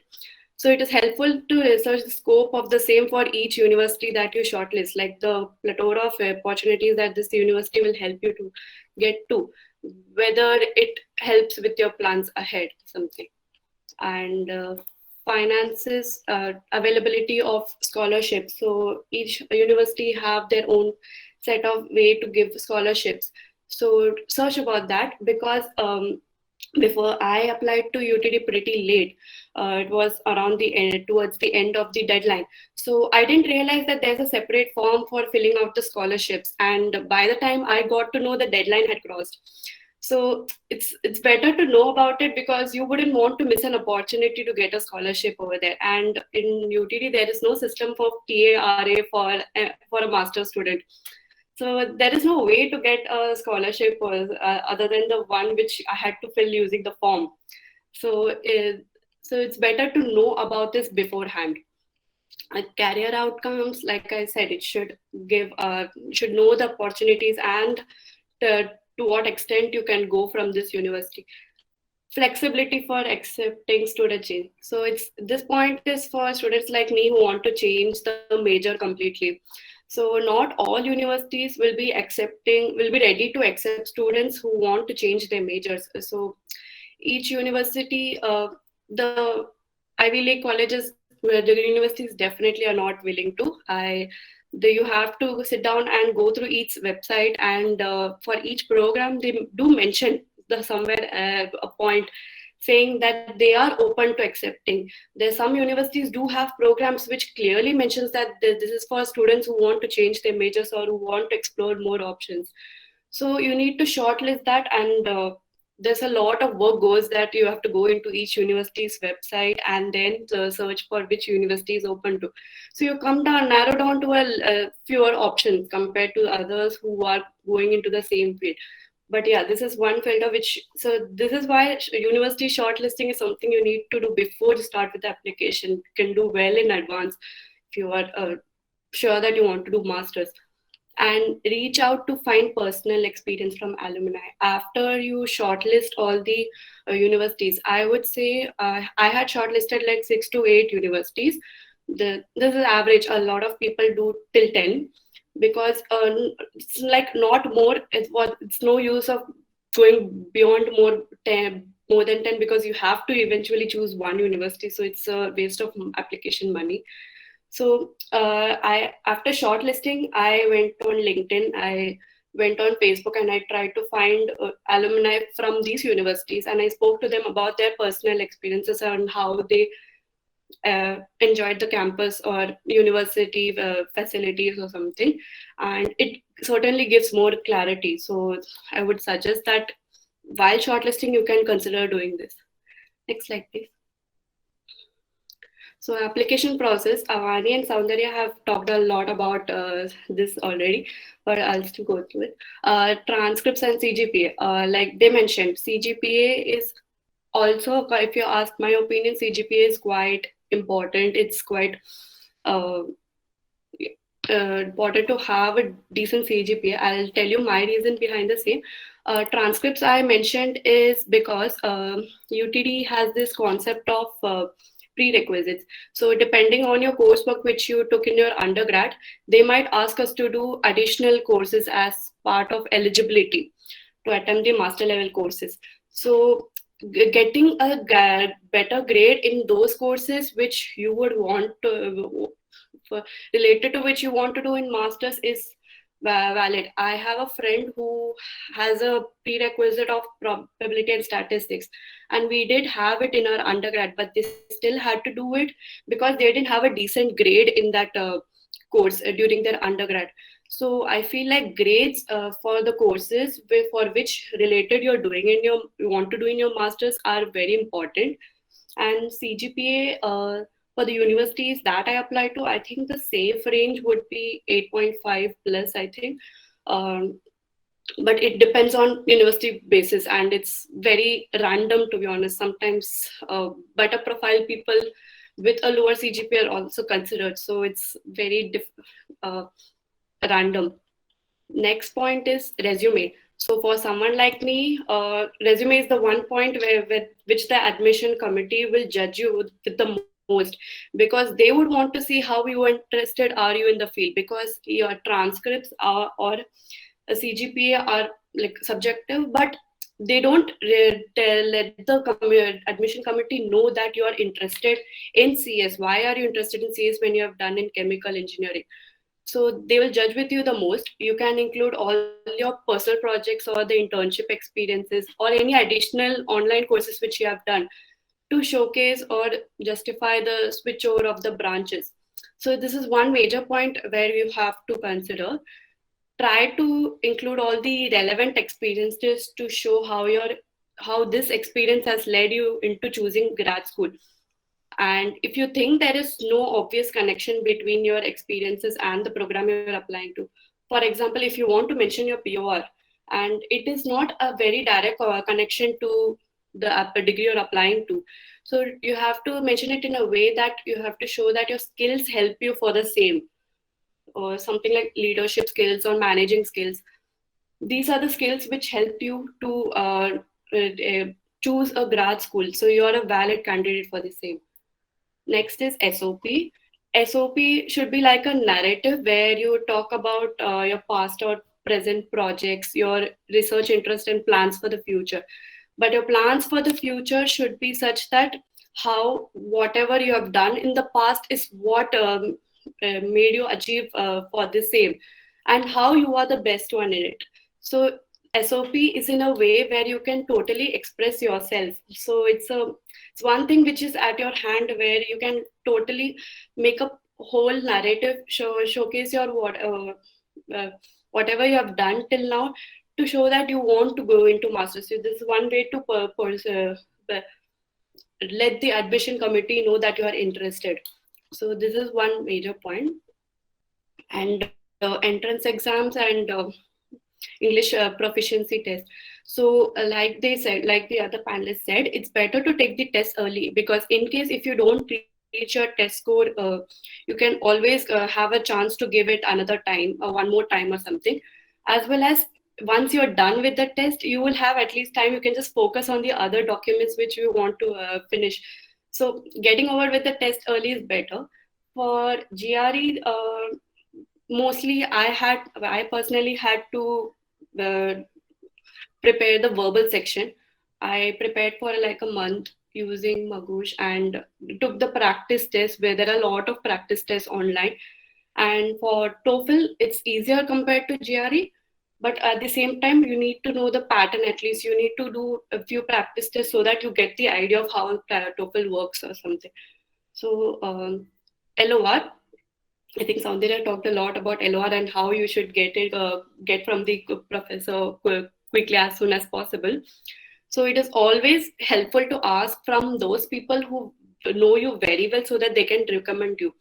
So it is helpful to research the scope of the same for each university that you shortlist, like the plethora of opportunities that this university will help you to get to, whether it helps with your plans ahead, something. And finances, availability of scholarships. So each university have their own set of way to give scholarships. So search about that because before I applied to UTD pretty late. It was around the end, towards the end of the deadline. So I didn't realize that there's a separate form for filling out the scholarships. And by the time I got to know, the deadline had crossed. So it's better to know about it because you wouldn't want to miss an opportunity to get a scholarship over there. And in UTD, there is no system for TARA for a master's student. So there is no way to get a scholarship other than the one which I had to fill using the form. So it's better to know about this beforehand. Career outcomes, like I said, it should should know the opportunities and to what extent you can go from this university. Flexibility for accepting student change. So this point is for students like me who want to change the major completely. So not all universities will be ready to accept students who want to change their majors. So each university, the Ivy League colleges, the universities definitely are not willing to. You have to sit down and go through each website, and for each program, they do mention somewhere a point saying that they are open to accepting. There's some universities do have programs which clearly mentions that this is for students who want to change their majors or who want to explore more options. So you need to shortlist that, and there's a lot of work goes that you have to go into each university's website and then search for which university is open to. So you come down, narrow down to a fewer options compared to others who are going into the same field. But yeah, this is one filter which, so this is why university shortlisting is something you need to do before you start with the application. You can do well in advance if you are sure that you want to do masters, and reach out to find personal experience from alumni. After you shortlist all the universities, I would say I had shortlisted like 6 to 8 universities. This is average. A lot of people do till 10, because it's like not more. It's no use of going beyond more than 10, because you have to eventually choose one university. So it's a waste of application money. So I after shortlisting, I went on LinkedIn, I went on Facebook, and I tried to find alumni from these universities, and I spoke to them about their personal experiences and how they enjoyed the campus or university facilities or something, and it certainly gives more clarity. So I would suggest that while shortlisting, you can consider doing this. Next slide, please. So application process, Awani and Soundarya have talked a lot about this already, but I'll still go through it. Transcripts and CGPA, like they mentioned, CGPA is also, if you ask my opinion, CGPA is quite important. It's quite important to have a decent CGPA. I'll tell you my reason behind the same. Transcripts I mentioned is because UTD has this concept of prerequisites. So depending on your coursework which you took in your undergrad, they might ask us to do additional courses as part of eligibility to attempt the master level courses. So getting a better grade in those courses which you would want to, related to which you want to do in masters, is valid. I have a friend who has a prerequisite of probability and statistics, and we did have it in our undergrad, but they still had to do it because they didn't have a decent grade in that course during their undergrad. So I feel like grades for the courses for which related you're doing in your, you want to do in your masters, are very important. And CGPA for the universities that I apply to, I think the safe range would be 8.5 plus, I think. But it depends on university basis, and it's very random, to be honest. Sometimes better profile people with a lower CGPA are also considered. So it's very random. Next point is resume. So for someone like me, resume is the one point with which the admission committee will judge you with the most, because they would want to see how you interested are you in the field, because your transcripts are, or a CGPA are like subjective, but they don't let the admission committee know that you are interested in CS. Why are you interested in CS when you have done in chemical engineering? So they will judge with you the most. You can include all your personal projects or the internship experiences or any additional online courses which you have done to showcase or justify the switchover of the branches. So this is one major point where you have to consider. Try to include all the relevant experiences to show how this experience has led you into choosing grad school. And if you think there is no obvious connection between your experiences and the program you're applying to, for example, if you want to mention your POR and it is not a very direct connection to the degree you're applying to, so you have to mention it in a way that you have to show that your skills help you for the same, or something like leadership skills or managing skills. These are the skills which help you to choose a grad school. So you're a valid candidate for the same. Next is SOP. SOP should be like a narrative where you talk about your past or present projects, your research interest and plans for the future. But your plans for the future should be such that how whatever you have done in the past is what made you achieve for the same, and how you are the best one in it. So SOP is in a way where you can totally express yourself. So it's one thing which is at your hand where you can totally make a whole narrative, showcase your uh, whatever you have done till now, to show that you want to go into masters. So this is one way to let the admission committee know that you are interested. So this is one major point. And entrance exams and English proficiency test. So, like they said, like the other panelists said, it's better to take the test early, because in case if you don't reach your test score, you can always have a chance to give it another time, one more time or something. As well as once you're done with the test, you will have at least time. You can just focus on the other documents which you want to finish. So, getting over with the test early is better. For GRE, mostly I personally had to uh, prepare the verbal section. I prepared for like a month using Magoosh and took the practice test, where there are a lot of practice tests online. And for TOEFL, it's easier compared to GRE, but at the same time, you need to know the pattern. At least you need to do a few practice tests so that you get the idea of how TOEFL works or something. So LOR, I think Soundarya talked a lot about LOR and how you should get from the professor quickly, as soon as possible. So it is always helpful to ask from those people who know you very well, so that they can recommend you.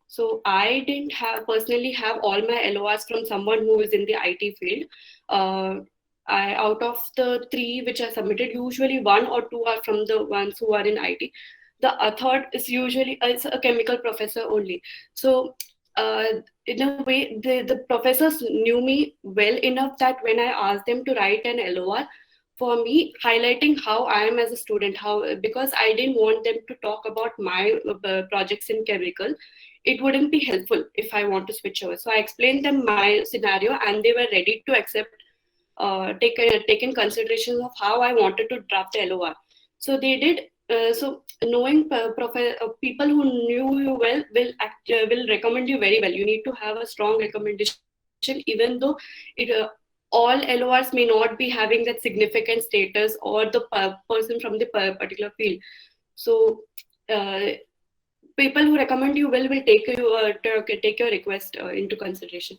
So I didn't have personally have all my LORs from someone who is in the IT field. Out of the three which I submitted, usually one or two are from the ones who are in IT. The third is usually it's a chemical professor only. So in a way, the professors knew me well enough that when I asked them to write an LOR for me, highlighting how I am as a student, how, because I didn't want them to talk about my projects in chemical, it wouldn't be helpful if I want to switch over. So I explained them my scenario, and they were ready to accept, take in consideration of how I wanted to draft the LOR. So they did. So knowing people who knew you well will recommend you very well. You need to have a strong recommendation, even though it all LORs may not be having that significant status, or the person from the particular field. So people who recommend you well will take your request into consideration.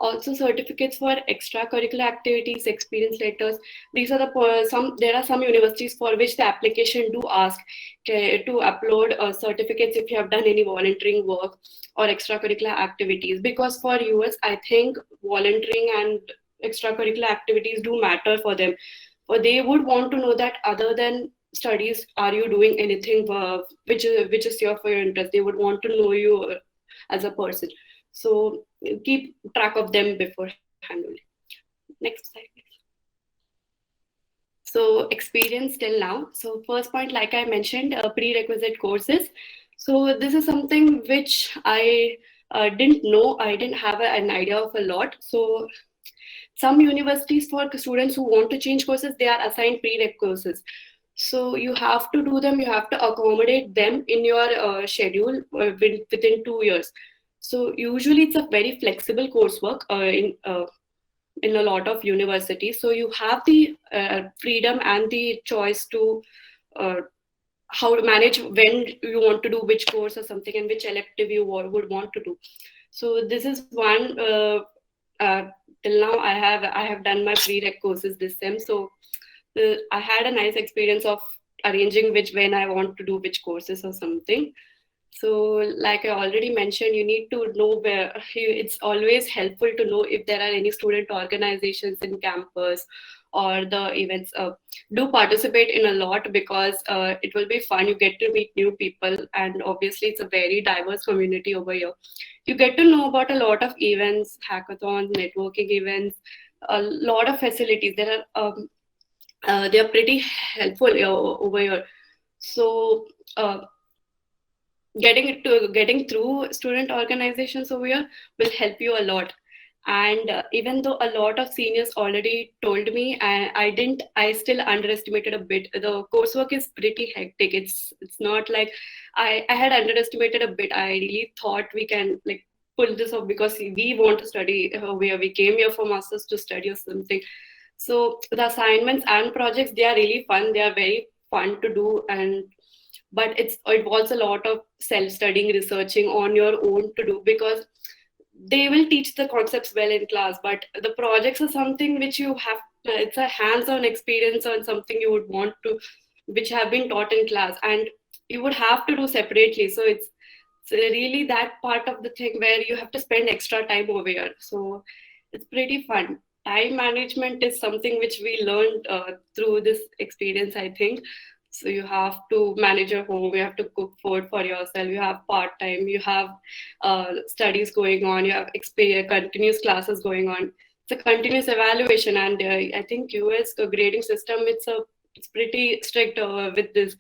Also, certificates for extracurricular activities, experience letters. These are there are some universities for which the application do ask to upload certificates if you have done any volunteering work or extracurricular activities, because for US I think volunteering and extracurricular activities do matter for them, or they would want to know that other than studies, are you doing anything which is your for your interest. They would want to know you as a person. So keep track of them beforehand only. Next slide, please. So experience till now. So first point, like I mentioned, prerequisite courses. So this is something which I didn't know. I didn't have an idea of a lot. So some universities, for students who want to change courses, they are assigned prereq courses. So you have to do them. You have to accommodate them in your schedule within 2 years. So usually it's a very flexible coursework in a lot of universities. So you have the freedom and the choice to how to manage when you want to do which course or something, and which elective you would want to do. So this is one. Till now, I have done my prereq courses this sem. So I had a nice experience of arranging when I want to do which courses or something. So, like I already mentioned, you need to know where. It's always helpful to know if there are any student organizations in campus or the events. Do participate in a lot, because it will be fun. You get to meet new people, and obviously, it's a very diverse community over here. You get to know about a lot of events, hackathons, networking events, a lot of facilities. They are pretty helpful over here. So. Getting through student organizations over here will help you a lot. And even though a lot of seniors already told me, I still underestimated a bit. The coursework is pretty hectic. It's not like I had underestimated a bit. I really thought we can like pull this off, because we want to study where we came here for masters to study or something. So the assignments and projects, they are really fun. They are very fun to do, and but it involves a lot of self-studying, researching on your own to do, because they will teach the concepts well in class, but the projects are something which you have, it's a hands-on experience on something you would want to, which have been taught in class, and you would have to do separately. So it's really that part of the thing where you have to spend extra time over here. So it's pretty fun. Time management is something which we learned through this experience, I think. So you have to manage your home, you have to cook food for yourself, you have part time, you have studies going on, you have experience, continuous classes going on. It's a continuous evaluation, and I think US grading system, it's pretty strict with this.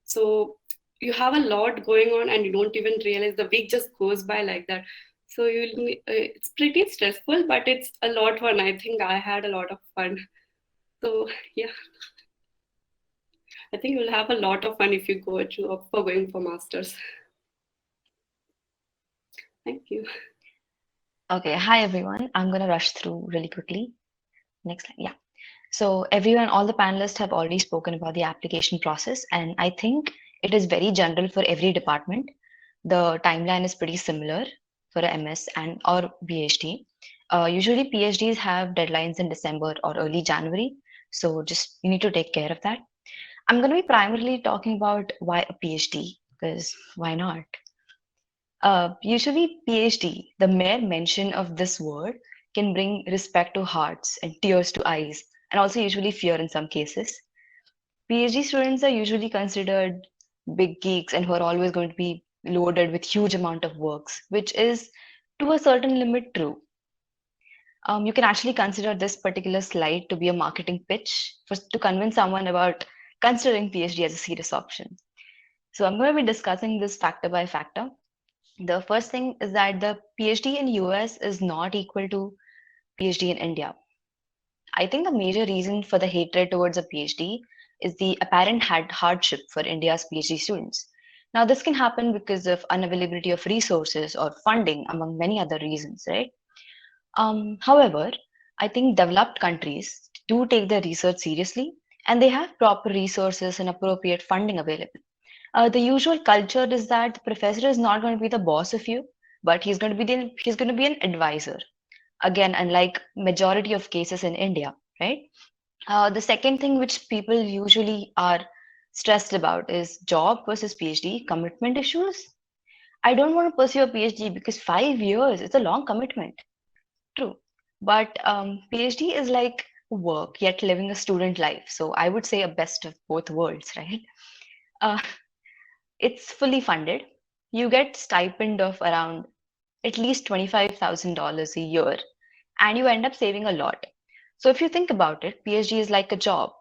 So you have a lot going on, and you don't even realize the week just goes by like that. So it's pretty stressful, but it's a lot fun. I think I had a lot of fun. So yeah, I think you'll have a lot of fun if you go to for going for masters. Thank you. Okay, hi everyone. I'm gonna rush through really quickly. Next slide. Yeah. So everyone, all the panelists have already spoken about the application process, and I think it is very general for every department. The timeline is pretty similar for a MS and or PhD. Usually PhDs have deadlines in December or early January, so just you need to take care of that. I'm going to be primarily talking about why a PhD, because why not? Usually, PhD, the mere mention of this word can bring respect to hearts and tears to eyes, and also usually fear in some cases. PhD students are usually considered big geeks and who are always going to be loaded with huge amount of works, which is to a certain limit true. You can actually consider this particular slide to be a marketing pitch to convince someone about considering PhD as a serious option. So I'm going to be discussing this factor by factor. The first thing is that the PhD in US is not equal to PhD in India. I think the major reason for the hatred towards a PhD is the apparent hardship for India's PhD students. Now, this can happen because of unavailability of resources or funding, among many other reasons, right? However, I think developed countries do take their research seriously and they have proper resources and appropriate funding available. The usual culture is that the professor is not going to be the boss of you, but he's going to be an advisor. Again, unlike majority of cases in India, right? The second thing which people usually are stressed about is job versus PhD commitment issues. I don't want to pursue a PhD because 5 years, it's a long commitment. True. But PhD is like work, yet living a student life. So I would say a best of both worlds, right? Uh, it's fully funded. You get stipend of around at least $25,000 a year, and you end up saving a lot. So if you think about it, PhD is like a job.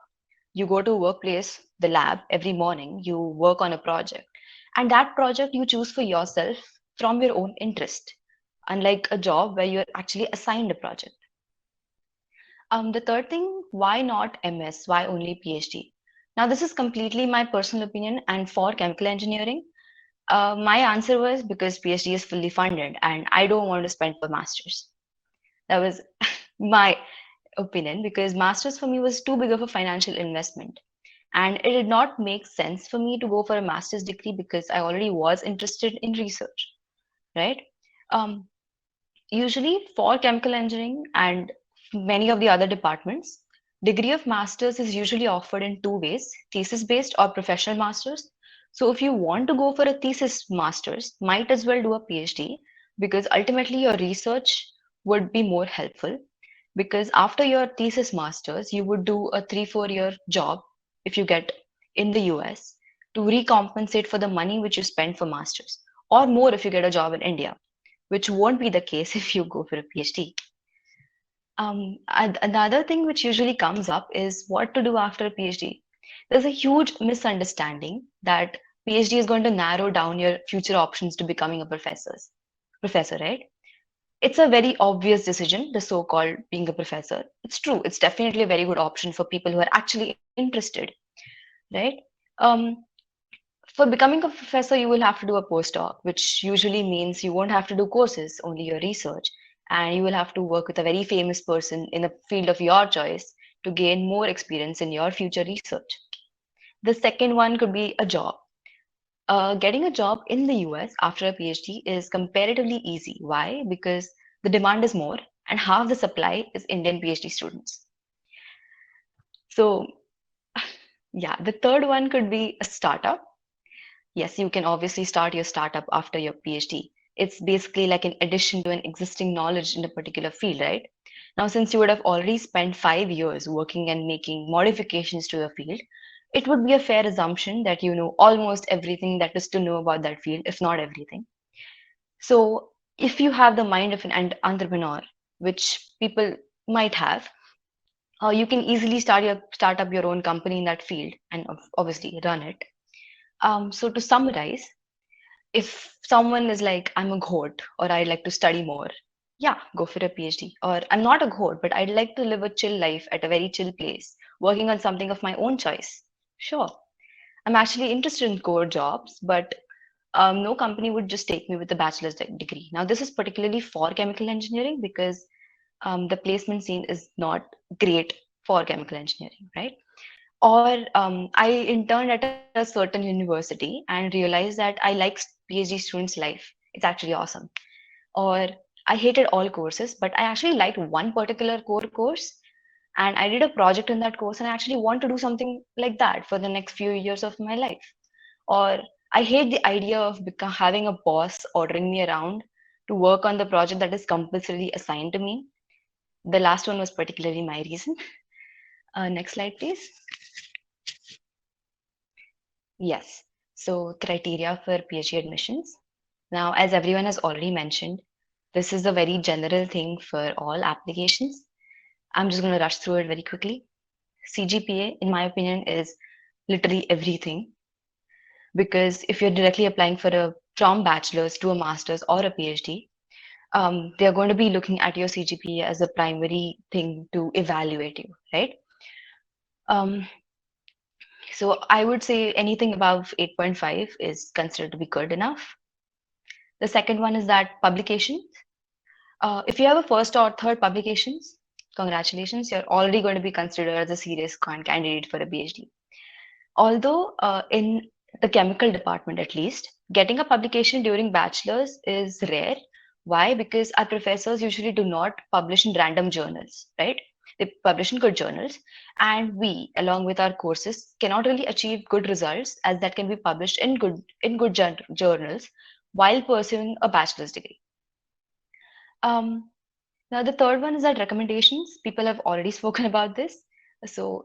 You go to a workplace, the lab, every morning, you work on a project, and that project you choose for yourself from your own interest, unlike a job where you're actually assigned a project. The third thing, why not MS? Why only PhD? Now, this is completely my personal opinion, and for chemical engineering, my answer was because PhD is fully funded and I don't want to spend for masters. That was my opinion because masters for me was too big of a financial investment. And it did not make sense for me to go for a master's degree because I already was interested in research, right? Um, Usually for chemical engineering and many of the other departments, degree of master's is usually offered in two ways, thesis based or professional masters. So if you want to go for a thesis master's, might as well do a PhD because ultimately your research would be more helpful because after your thesis master's, you would do a 3-4 year job if you get in the US to recompensate for the money which you spend for masters or more if you get a job in India, which won't be the case if you go for a PhD. And another thing which usually comes up is what to do after a PhD. There's a huge misunderstanding that PhD is going to narrow down your future options to becoming a professor, right? It's a very obvious decision, the so-called being a professor. It's true. It's definitely a very good option for people who are actually interested, right? Um, for becoming a professor, you will have to do a postdoc, which usually means you won't have to do courses, only your research. And you will have to work with a very famous person in the field of your choice to gain more experience in your future research. The second one could be a job. Getting a job in the US after a PhD is comparatively easy. Why? Because the demand is more and half the supply is Indian PhD students. So, yeah, the third one could be a startup. Yes, you can obviously start your startup after your PhD. It's basically like an addition to an existing knowledge in a particular field, right? Now, since you would have already spent 5 years working and making modifications to your field, it would be a fair assumption that you know almost everything that is to know about that field, if not everything. So, if you have the mind of an entrepreneur, which people might have, you can easily start up your own company in that field and obviously run it. So to summarize, if someone is like, I'm a goat or I'd like to study more, yeah, go for a PhD. Or I'm not a goat, but I'd like to live a chill life at a very chill place, working on something of my own choice. Sure. I'm actually interested in core jobs, but no company would just take me with a bachelor's degree. Now, this is particularly for chemical engineering because the placement scene is not great for chemical engineering, right? Or I interned at a certain university and realized that I like PhD students' life. It's actually awesome. Or I hated all courses, but I actually liked one particular core course and I did a project in that course and I actually want to do something like that for the next few years of my life. Or I hate the idea of having a boss ordering me around to work on the project that is compulsorily assigned to me. The last one was particularly my reason. Next slide, please. Yes. So criteria for PhD admissions. Now, as everyone has already mentioned, this is a very general thing for all applications. I'm just going to rush through it very quickly. CGPA, in my opinion, is literally everything because if you're directly applying for a from bachelor's to a master's or a PhD, they're going to be looking at your CGPA as a primary thing to evaluate you, right? Um, so I would say anything above 8.5 is considered to be good enough. The second one is that publications. If you have a first or third publications, congratulations, you're already going to be considered as a serious candidate for a PhD. Although in the chemical department at least, getting a publication during bachelor's is rare. Why? Because our professors usually do not publish in random journals, right? They publish in good journals, and we, along with our courses, cannot really achieve good results as that can be published in good journals while pursuing a bachelor's degree. Um, Now, the third one is that recommendations. People have already spoken about this. So,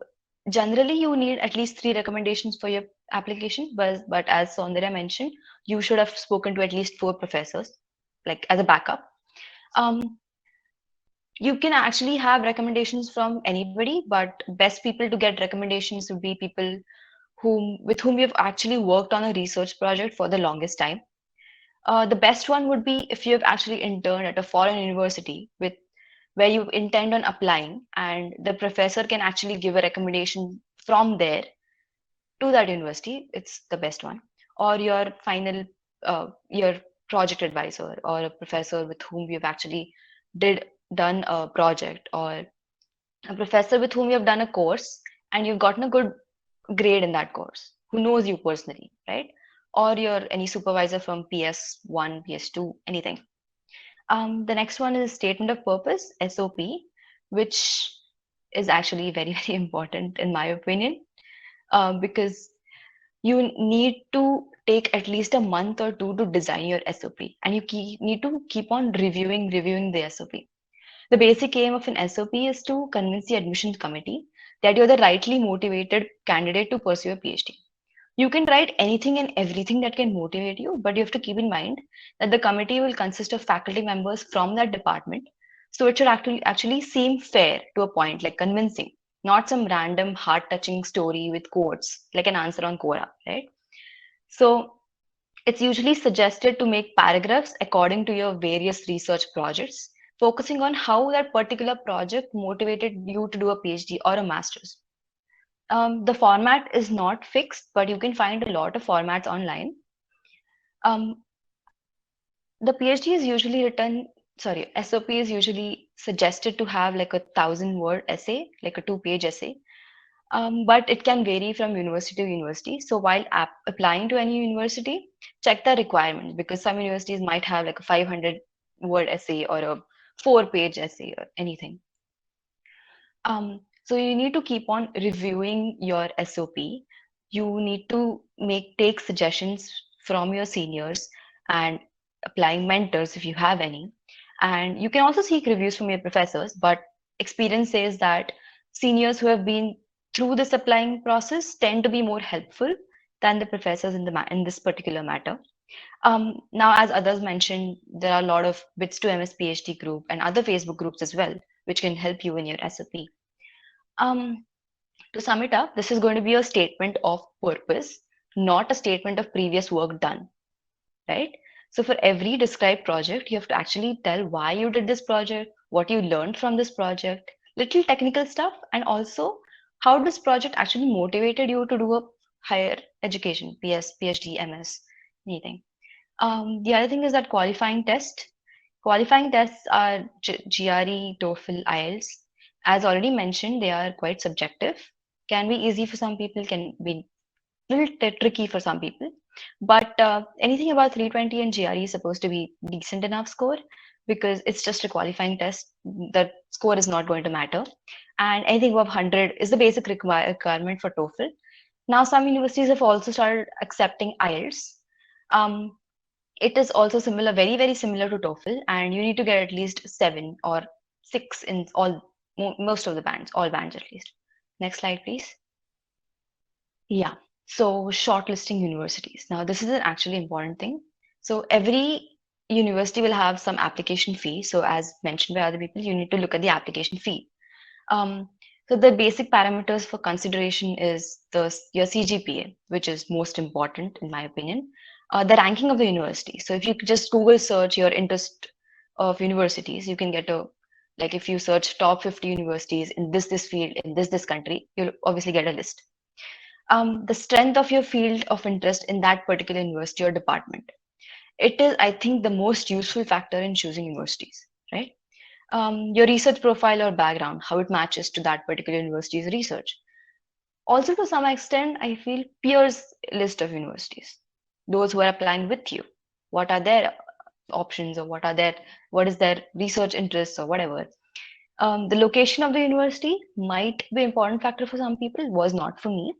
generally, you need at least 3 recommendations for your application. But as Soundarya mentioned, you should have spoken to at least 4 professors, like as a backup. Um, you can actually have recommendations from anybody, but best people to get recommendations would be people with whom you've actually worked on a research project for the longest time. The best one would be if you have actually interned at a foreign university with where you intend on applying and the professor can actually give a recommendation from there to that university. It's the best one. Or your final your project advisor or a professor with whom you've actually done a project, or a professor with whom you have done a course and you've gotten a good grade in that course, who knows you personally, right? Or your any supervisor from PS1, PS2, anything. The next one is statement of purpose, SOP, which is actually very, very important in my opinion, because you need to take at least a month or two to design your SOP, and you need to keep on reviewing the SOP. The basic aim of an SOP is to convince the admissions committee that you're the rightly motivated candidate to pursue a PhD. You can write anything and everything that can motivate you, but you have to keep in mind that the committee will consist of faculty members from that department. So it should actually seem fair to a point, like convincing, not some random heart-touching story with quotes, like an answer on Quora, right? So it's usually suggested to make paragraphs according to your various research projects, focusing on how that particular project motivated you to do a PhD or a master's. The format is not fixed, but you can find a lot of formats online. Um, the PhD is usually written sorry, SOP is usually suggested to have like a 1,000-word essay, like a two-page essay. But it can vary from university to university. So while applying to any university, check the requirements because some universities might have like a 500-word essay or a four-page essay or anything. So you need to keep on reviewing your SOP. You need to take suggestions from your seniors and applying mentors if you have any. And you can also seek reviews from your professors, but experience says that seniors who have been through this applying process tend to be more helpful than the professors in in this particular matter. Now, as others mentioned, there are a lot of BITS to MS PhD group and other Facebook groups as well, which can help you in your SOP. Um, to sum it up, this is going to be a statement of purpose, not a statement of previous work done, right? So for every described project, you have to actually tell why you did this project, what you learned from this project, little technical stuff, and also how this project actually motivated you to do a higher education, PS, PhD, MS, anything. The other thing is that qualifying test. Qualifying tests are GRE, TOEFL, IELTS. As already mentioned, they are quite subjective. Can be easy for some people, can be a little tricky for some people. But anything about 320 and GRE is supposed to be decent enough score because it's just a qualifying test. The score is not going to matter. And anything above 100 is the basic requirement for TOEFL. Now, some universities have also started accepting IELTS. Um, it is also similar, very, very similar to TOEFL, and you need to get at least 7 or 6 in most of the bands, all bands at least. Next slide, please. Yeah. So shortlisting universities. Now, this is an actually important thing. So every university will have some application fee. So as mentioned by other people, you need to look at the application fee. Um, so the basic parameters for consideration is your CGPA, which is most important in my opinion. The ranking of the university. So if you just Google search your interest of universities, you can get like if you search top 50 universities in this field in this country, you'll obviously get a list. The strength of your field of interest in that particular university or department. It is, I think, the most useful factor in choosing universities, right? Your research profile or background, how it matches to that particular university's research. Also, to some extent, I feel peers list of universities, those who are applying with you. What are their options or what is their research interests or whatever. The location of the university might be an important factor for some people, was not for me,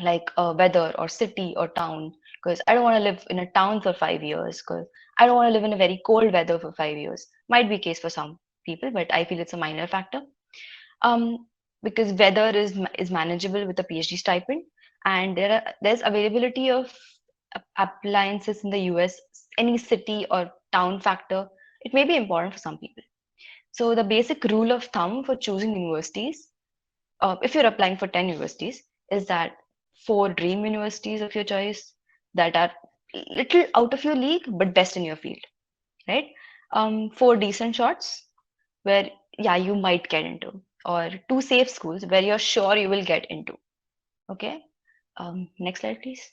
like weather or city or town, because I don't want to live in a town for 5 years, because I don't want to live in a very cold weather for 5 years. Might be case for some people, but I feel it's a minor factor. Um, because weather is manageable with a PhD stipend, and there's availability of appliances in the US. Any city or town factor, it may be important for some people. So the basic rule of thumb for choosing universities, if you're applying for 10 universities, is that 4 dream universities of your choice that are little out of your league but best in your field, right? 4 decent shots where yeah you might get into, or 2 safe schools where you're sure you will get into. Okay. Next slide, please.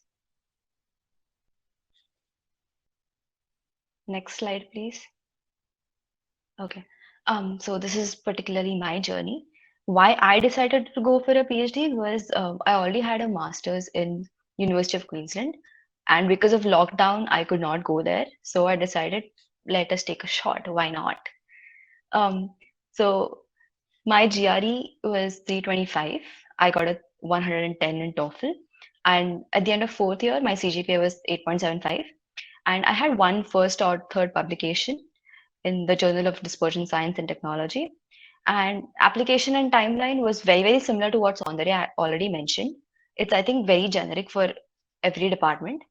Next slide, please. Okay. So this is particularly my journey. Why I decided to go for a PhD was I already had a master's in University of Queensland, and because of lockdown, I could not go there. So I decided, let us take a shot. Why not? So my GRE was 325. I got a 110 in TOEFL, and at the end of 4th year, my CGPA was 8.75, and I had one first or third publication in the Journal of Dispersion Science and Technology. And application and timeline was very, very similar to what Soundarya already mentioned. It's, I think, very generic for every department.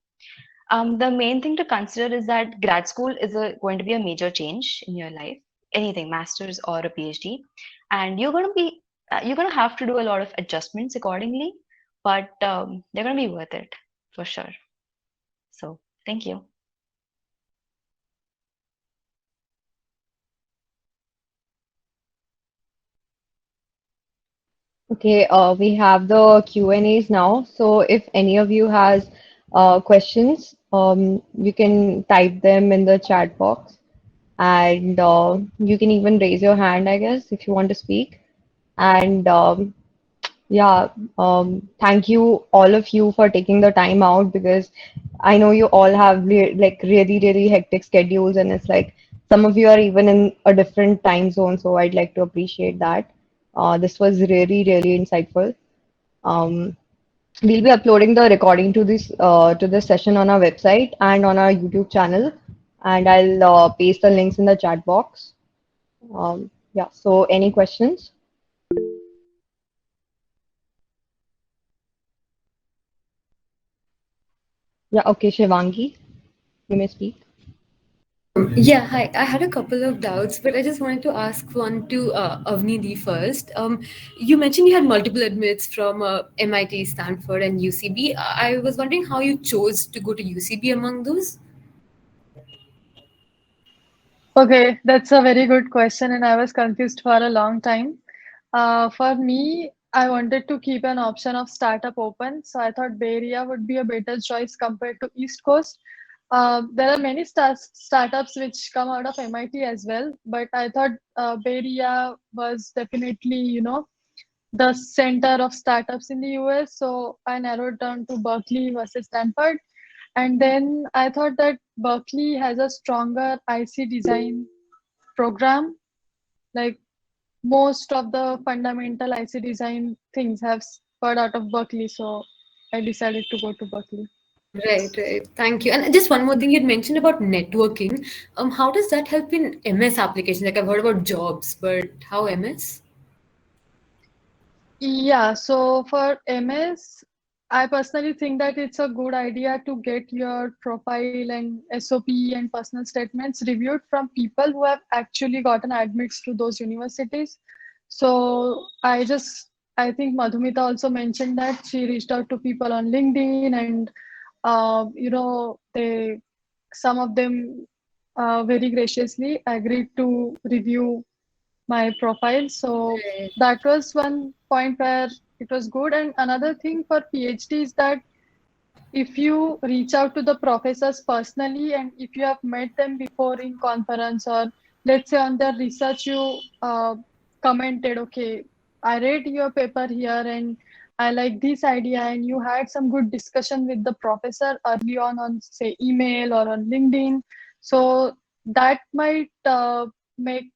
The main thing to consider is that grad school is going to be a major change in your life, anything, master's or a PhD. And you're going to have to do a lot of adjustments accordingly, but they're going to be worth it for sure. So thank you. Okay, we have the Q&As now. So if any of you has questions, you can type them in the chat box and you can even raise your hand, I guess, if you want to speak. And yeah, thank you all of you for taking the time out because I know you all have like really, really hectic schedules, and it's like some of you are even in a different time zone, so I'd like to appreciate that. This was really, really insightful. Um, we'll be uploading the recording to this session on our website and on our YouTube channel, and I'll paste the links in the chat box. Yeah, so any questions? Yeah, okay, Shivangi, you may speak. Yeah, hi. I had a couple of doubts, but I just wanted to ask one to Avni first. You mentioned you had multiple admits from MIT, Stanford, and UCB. I was wondering how you chose to go to UCB among those. Okay, that's a very good question, and I was confused for a long time. For me, I wanted to keep an option of startup open, so I thought Bay Area would be a better choice compared to East Coast. There are many startups which come out of MIT as well, but I thought Bay Area was definitely, the center of startups in the US. So I narrowed down to Berkeley versus Stanford. And then I thought that Berkeley has a stronger IC design program. Like most of the fundamental IC design things have spurred out of Berkeley. So I decided to go to Berkeley. Right, right. Thank you. And just one more thing you'd mentioned about networking. How does that help in MS application? Like I've heard about jobs, but how MS? Yeah, so for MS, I personally think that it's a good idea to get your profile and SOP and personal statements reviewed from people who have actually gotten admits to those universities. So I think Madhumita also mentioned that she reached out to people on LinkedIn, and some of them very graciously agreed to review my profile. So Right. that was one point where it was good. And another thing for PhD is that if you reach out to the professors personally and if you have met them before in conference, or let's say on their research you commented, okay, I read your paper here and I like this idea, and you had some good discussion with the professor early on say email or on LinkedIn, so that might make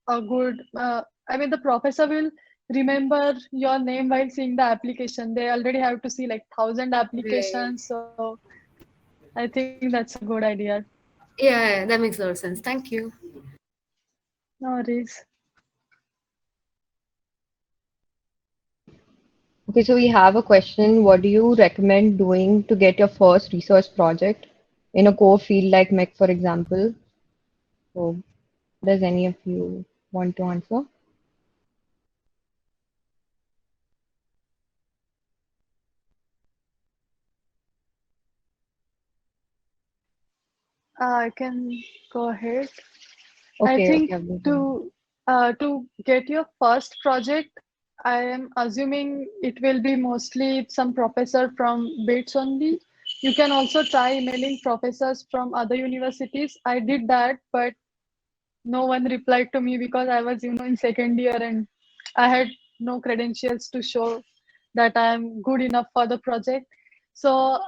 a good I mean the professor will remember your name while seeing the application. They already have to see like 1,000 Right. applications, so I think that's a good idea. Yeah, yeah, that makes a lot of sense. Thank you. No worries. Okay, so we have a question. What do you recommend doing to get your first research project in a core field like MEC, for example? So, does any of you want to answer? I can go ahead. I Okay, think okay, Abdul. to get your first project, I am assuming it will be mostly some professor from BITS only. You can also try emailing professors from other universities. I did that, but no one replied to me because I was, in second year and I had no credentials to show that I am good enough for the project. So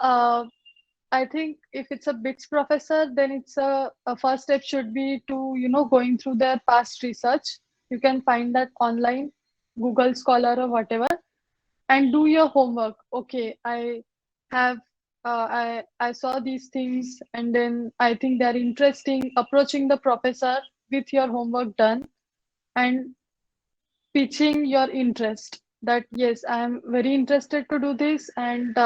I think if it's a BITS professor, then a first step should be to, going through their past research. You can find that online, Google Scholar or whatever, and do your homework. Okay, have I saw these things, and then I think they're interesting. Approaching the professor with your homework done and pitching your interest. That yes, I am very interested to do this, and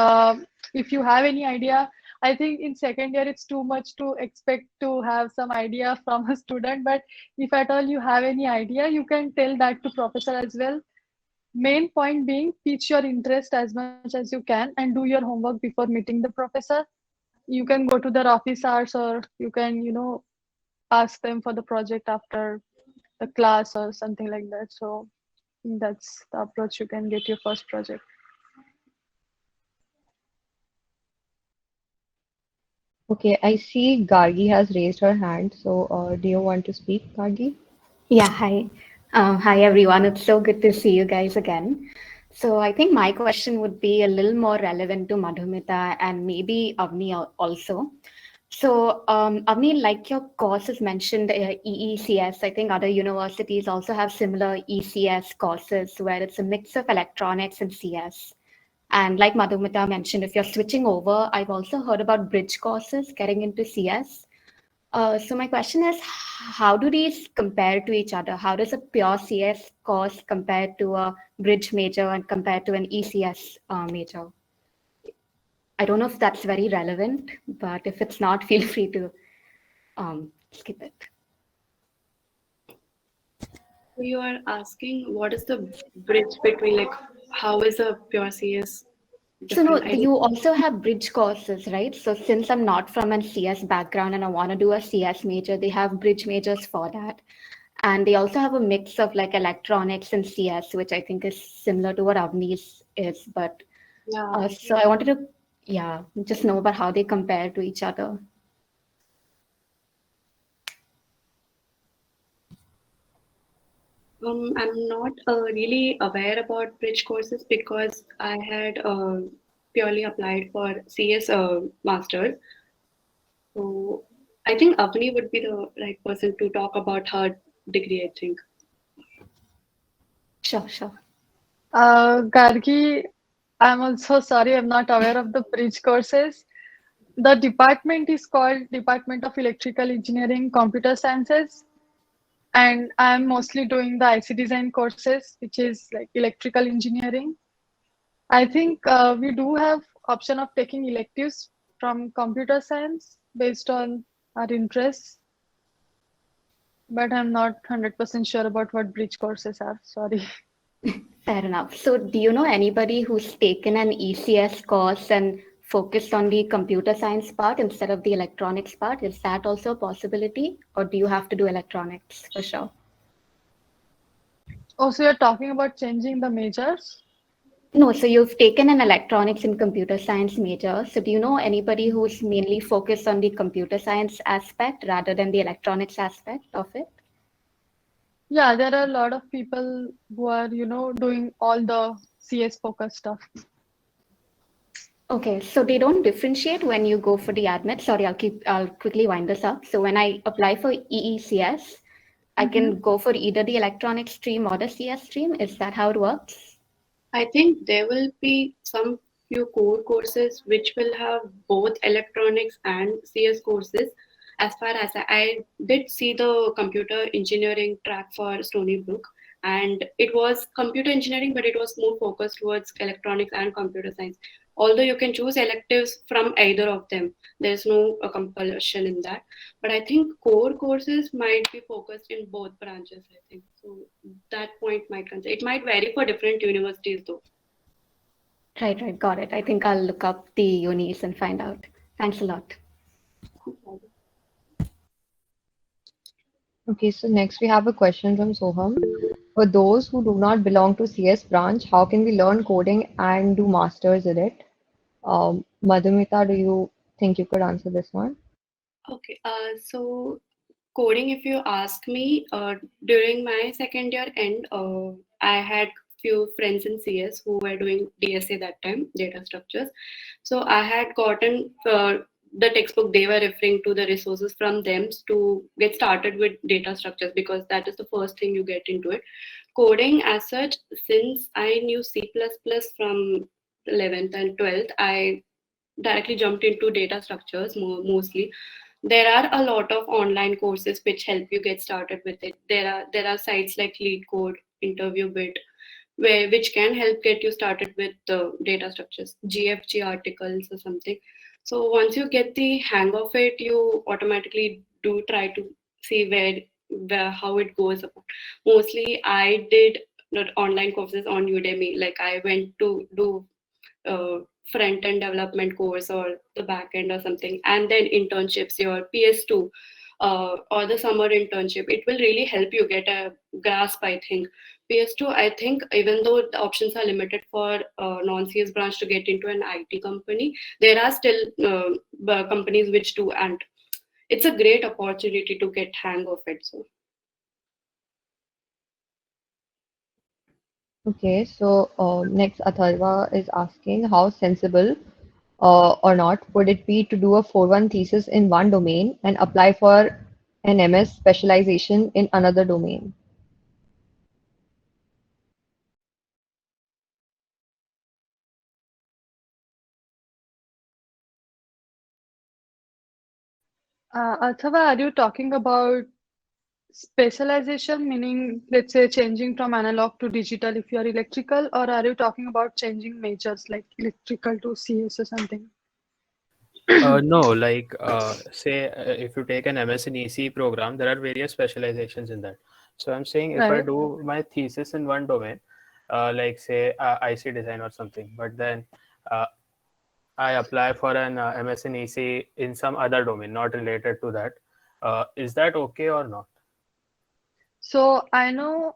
if you have any idea. I think in second year it's too much to expect to have some idea from a student, but if at all you have any idea, you can tell that to professor as well. Main point being, teach your interest as much as you can and do your homework before meeting the professor. You can go to their office hours, or you can, ask them for the project after the class or something like that. So that's the approach you can get your first project. Okay, I see Gargi has raised her hand. So, do you want to speak, Gargi? Yeah, hi. Hi, everyone. It's so good to see you guys again. So, I think my question would be a little more relevant to Madhumita and maybe Avni also. So, Avni, like your course is mentioned, EECS, I think other universities also have similar ECS courses where it's a mix of electronics and CS. And like Madhumita mentioned, if you're switching over, I've also heard about bridge courses getting into CS. So my question is, how do these compare to each other? How does a pure CS course compare to a bridge major and compare to an ECS major? I don't know if that's very relevant, but if it's not, feel free to skip it. So you are asking what is the bridge between, like, how is a pure CS So no, different? I don't. you also have bridge courses, right? So since I'm not from a CS background and I want to do a CS major, they have bridge majors for that. And they also have a mix of like electronics and CS, which I think is similar to what Avni's is. But Yeah. so I wanted to, yeah, just know about how they compare to each other. I'm not really aware about bridge courses because I had purely applied for CS masters. So I think Avni would be the right person to talk about her degree, I think. Sure, sure. Gargi, I'm also sorry, I'm not aware of the bridge courses. The department is called Department of Electrical Engineering, Computer Sciences, and I'm mostly doing the IC design courses, which is like electrical engineering. I think we do have option of taking electives from computer science based on our interests, but I'm not 100% sure about what bridge courses are. Sorry. Fair enough. So do you know anybody who's taken an ECS course and focused on the computer science part instead of the electronics part? Is that also a possibility? Or do you have to do electronics for sure? Oh, so you're talking about changing the majors? No, so you've taken an electronics and computer science major. So do you know anybody who's mainly focused on the computer science aspect rather than the electronics aspect of it? Yeah, there are a lot of people who are, doing all the CS focused stuff. Okay, so they don't differentiate when you go for the admit. Sorry, I'll quickly wind this up. So when I apply for EECS, I Mm-hmm. can go for either the electronic stream or the CS stream. Is that how it works? I think there will be some few core courses which will have both electronics and CS courses. As far as I did see the computer engineering track for Stony Brook, and it was computer engineering, but it was more focused towards electronics and computer science. Although you can choose electives from either of them, there's no compulsion in that. But I think core courses might be focused in both branches, I think. So that point might consider. It might vary for different universities though. Right, right, got it. I think I'll look up the unis and find out. Thanks a lot. Okay, so next we have a question from Soham. For those who do not belong to CS branch, how can we learn coding and do masters in it? Madhumita, do you think you could answer this one? Okay, so coding, if you ask me, during my second year end, I had few friends in CS who were doing DSA that time, data structures. So I had gotten the textbook they were referring to, the resources from them to get started with data structures because that is the first thing you get into it. Coding as such, since I knew C++ from 11th and 12th, I directly jumped into data structures mostly. There are a lot of online courses which help you get started with it. There are sites like LeetCode, InterviewBit, which can help get you started with the data structures, GFG articles or something. So once you get the hang of it, you automatically do try to see where how it goes. Mostly I did not online courses on Udemy. Like I went to do front end development course or the back end or something, and then internships, your PS2 or the summer internship. It will really help you get a grasp, I think. PS2, I think, even though the options are limited for non-CS branch to get into an IT company, there are still companies which do, and it's a great opportunity to get hang of it. So Okay, so next Atharva is asking how sensible or not would it be to do a 4-1 thesis in one domain and apply for an MS specialization in another domain? Athava, are you talking about specialization, meaning, let's say, changing from analog to digital if you are electrical, or are you talking about changing majors like electrical to CS or something? No, like say if you take an MS in EC program, there are various specializations in that. So I'm saying if I Right. do my thesis in one domain, like say IC design or something, but then uh, I apply for an MS in EC in some other domain, not related to that. Is that okay or not? So I know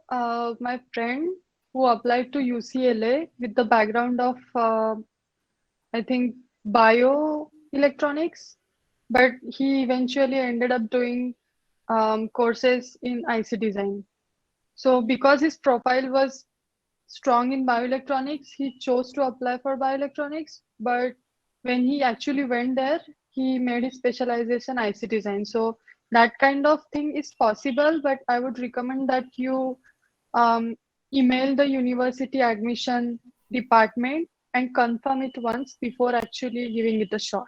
my friend who applied to UCLA with the background of I think bioelectronics, but he eventually ended up doing courses in IC design. So because his profile was strong in bioelectronics, he chose to apply for bioelectronics. But when he actually went there, he made his specialization IC design. So that kind of thing is possible, but I would recommend that you um, email the university admission department and confirm it once before actually giving it a shot.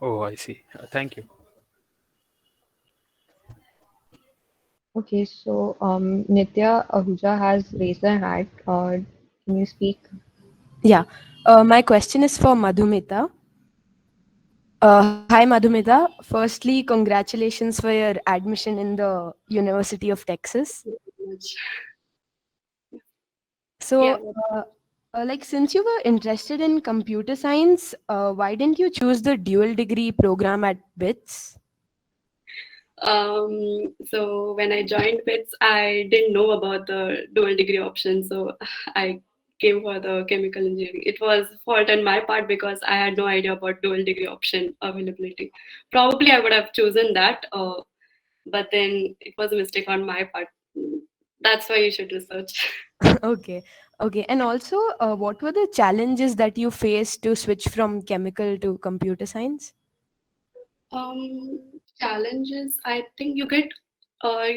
Oh, I see. Thank you. Okay, so Nitya Ahuja has raised her hand. Can you speak? Yeah. My question is for Madhumita. Hi, Madhumita. Firstly, congratulations for your admission in the University of Texas. much. Yeah. So, since you were interested in computer science, why didn't you choose the dual degree program at BITS? So when I joined BITS, I didn't know about the dual degree option, so I came for the chemical engineering. It was fault on my part because I had no idea about dual degree option availability. Probably I would have chosen that, but then it was a mistake on my part. That's why you should research. Okay. Okay. And also, what were the challenges that you faced to switch from chemical to computer science? Challenges, I think you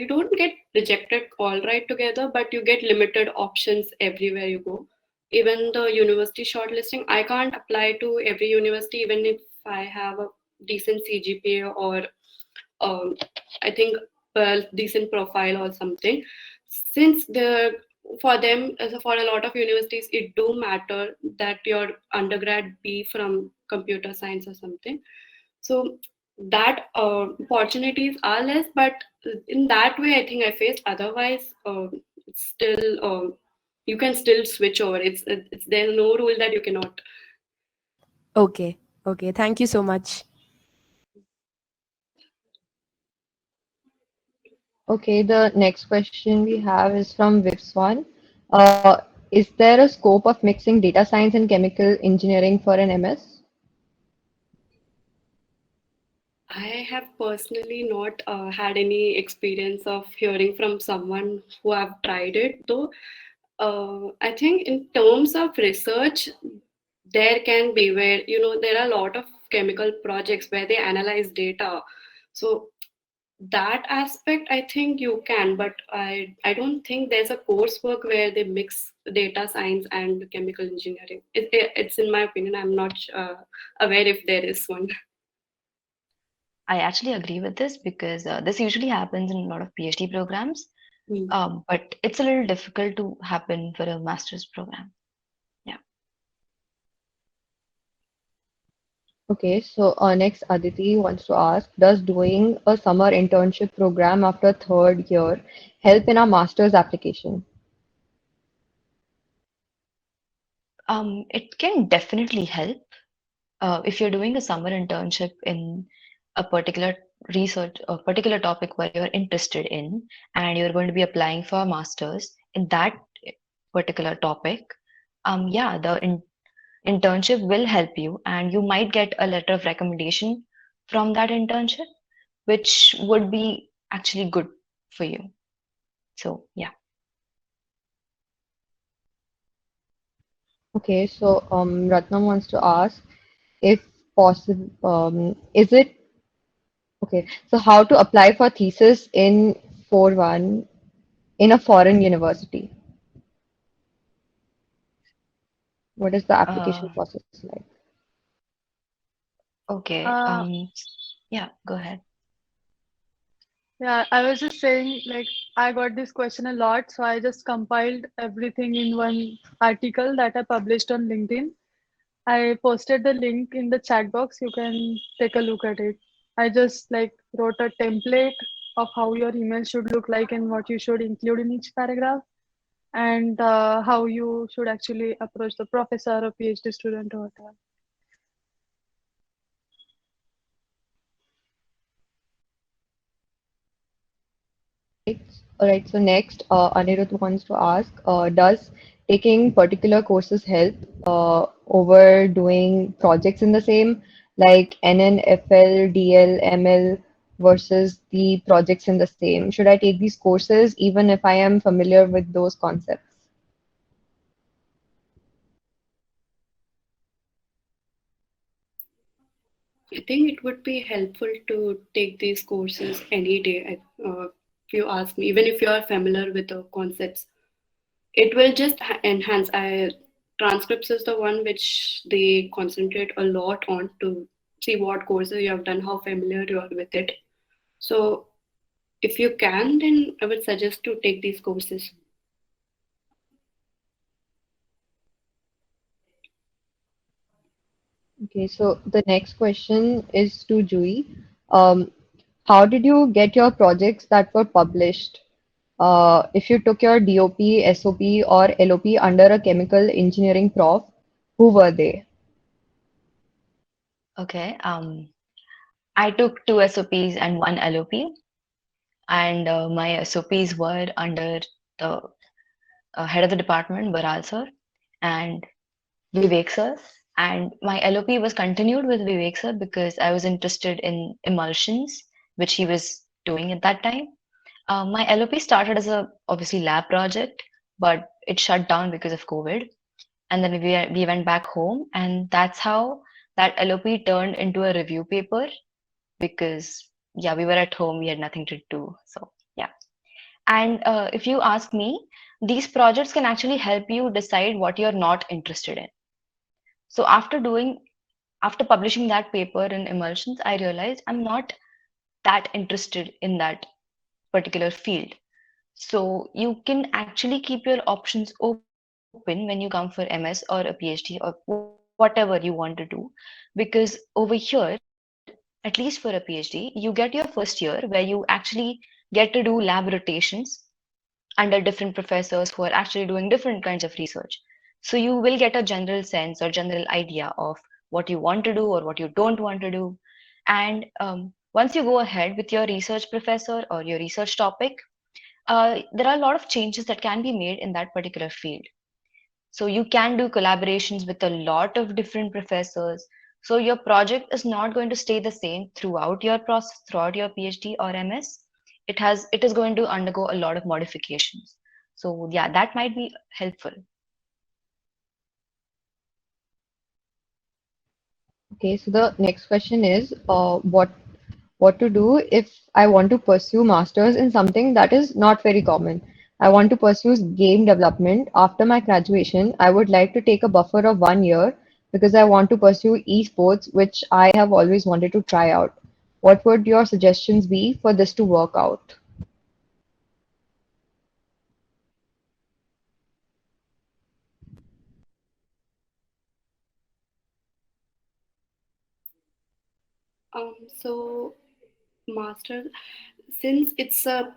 don't get rejected all right together, but you get limited options everywhere you go. Even the university shortlisting, I can't apply to every university, even if I have a decent CGPA or um, I think decent profile or something. Since for them, for a lot of universities, it do matter that your undergrad be from computer science or something. So that opportunities are less, but in that way, I think I faced. Otherwise, it's still you can still switch over. It's there's no rule that you cannot. Okay. Okay. Thank you so much. Okay, the next question we have is from Vipswan. Is there a scope of mixing data science and chemical engineering for an MS? I have personally not had any experience of hearing from someone who have tried it, though. I think in terms of research, there can be where there are a lot of chemical projects where they analyze data. So that aspect, I think you can, but I don't think there's a coursework where they mix data science and chemical engineering. It's in my opinion. I'm not aware if there is one. I actually agree with this because this usually happens in a lot of PhD programs, Hmm. but it's a little difficult to happen for a master's program. Yeah. Okay, so next Aditi wants to ask, does doing a summer internship program after third year help in our master's application? It can definitely help if you're doing a summer internship in a particular research, a particular topic where you're interested in, and you're going to be applying for a master's in that particular topic, yeah, the internship will help you, and you might get a letter of recommendation from that internship, which would be actually good for you. So, yeah. Okay, so Ratnam wants to ask if possible, is it okay? So how to apply for thesis in 4-1 in a foreign university? What is the application Uh, process like? okay. Uh, Yeah, go ahead. yeah, I was just saying, like, I got this question a lot, so I just compiled everything in one article that I published on LinkedIn. I posted the link in the chat box. You can take a look at it. I just like wrote a template of how your email should look like and what you should include in each paragraph, and how you should actually approach the professor or PhD student or whatever. All right, so next, Anirudh wants to ask, does taking particular courses help over doing projects in the same, like NNFL, DL, ML versus the projects in the same? Should I take these courses even if I am familiar with those concepts? I think it would be helpful to take these courses any day, if you ask me, even if you are familiar with the concepts. It will just enhance. Transcripts is the one which they concentrate a lot on to see what courses you have done, how familiar you are with it. So if you can, then I would suggest to take these courses. Okay, so the next question is to Jui. Um, how did you get your projects that were published? If you took your DOP, SOP, or LOP under a chemical engineering prof, who were they? Okay. I took two SOPs and one LOP, and my SOPs were under the head of the department, Baral sir, and Vivek sir. And my LOP was continued with Vivek sir because I was interested in emulsions, which he was doing at that time. My LOP started as a obviously lab project, but it shut down because of COVID. And then we went back home, and that's how that LOP turned into a review paper because yeah, we were at home, we had nothing to do. So yeah. And if you ask me, these projects can actually help you decide what you're not interested in. So after publishing that paper in emulsions, I realized I'm not that interested in that particular field. So you can actually keep your options open when you come for MS or a PhD or whatever you want to do, because over here, at least for a PhD, you get your first year where you actually get to do lab rotations under different professors who are actually doing different kinds of research. So you will get a general sense or general idea of what you want to do or what you don't want to do. And once you go ahead with your research professor or your research topic, there are a lot of changes that can be made in that particular field. So you can do collaborations with a lot of different professors. So your project is not going to stay the same throughout your process, throughout your PhD or MS. It is going to undergo a lot of modifications. So yeah, that might be helpful. Okay, so the next question is what to do if I want to pursue masters in something that is not very common. I want to pursue game development. After my graduation, I would like to take a buffer of 1 year because I want to pursue esports, which I have always wanted to try out. What would your suggestions be for this to work out? So master, since it's a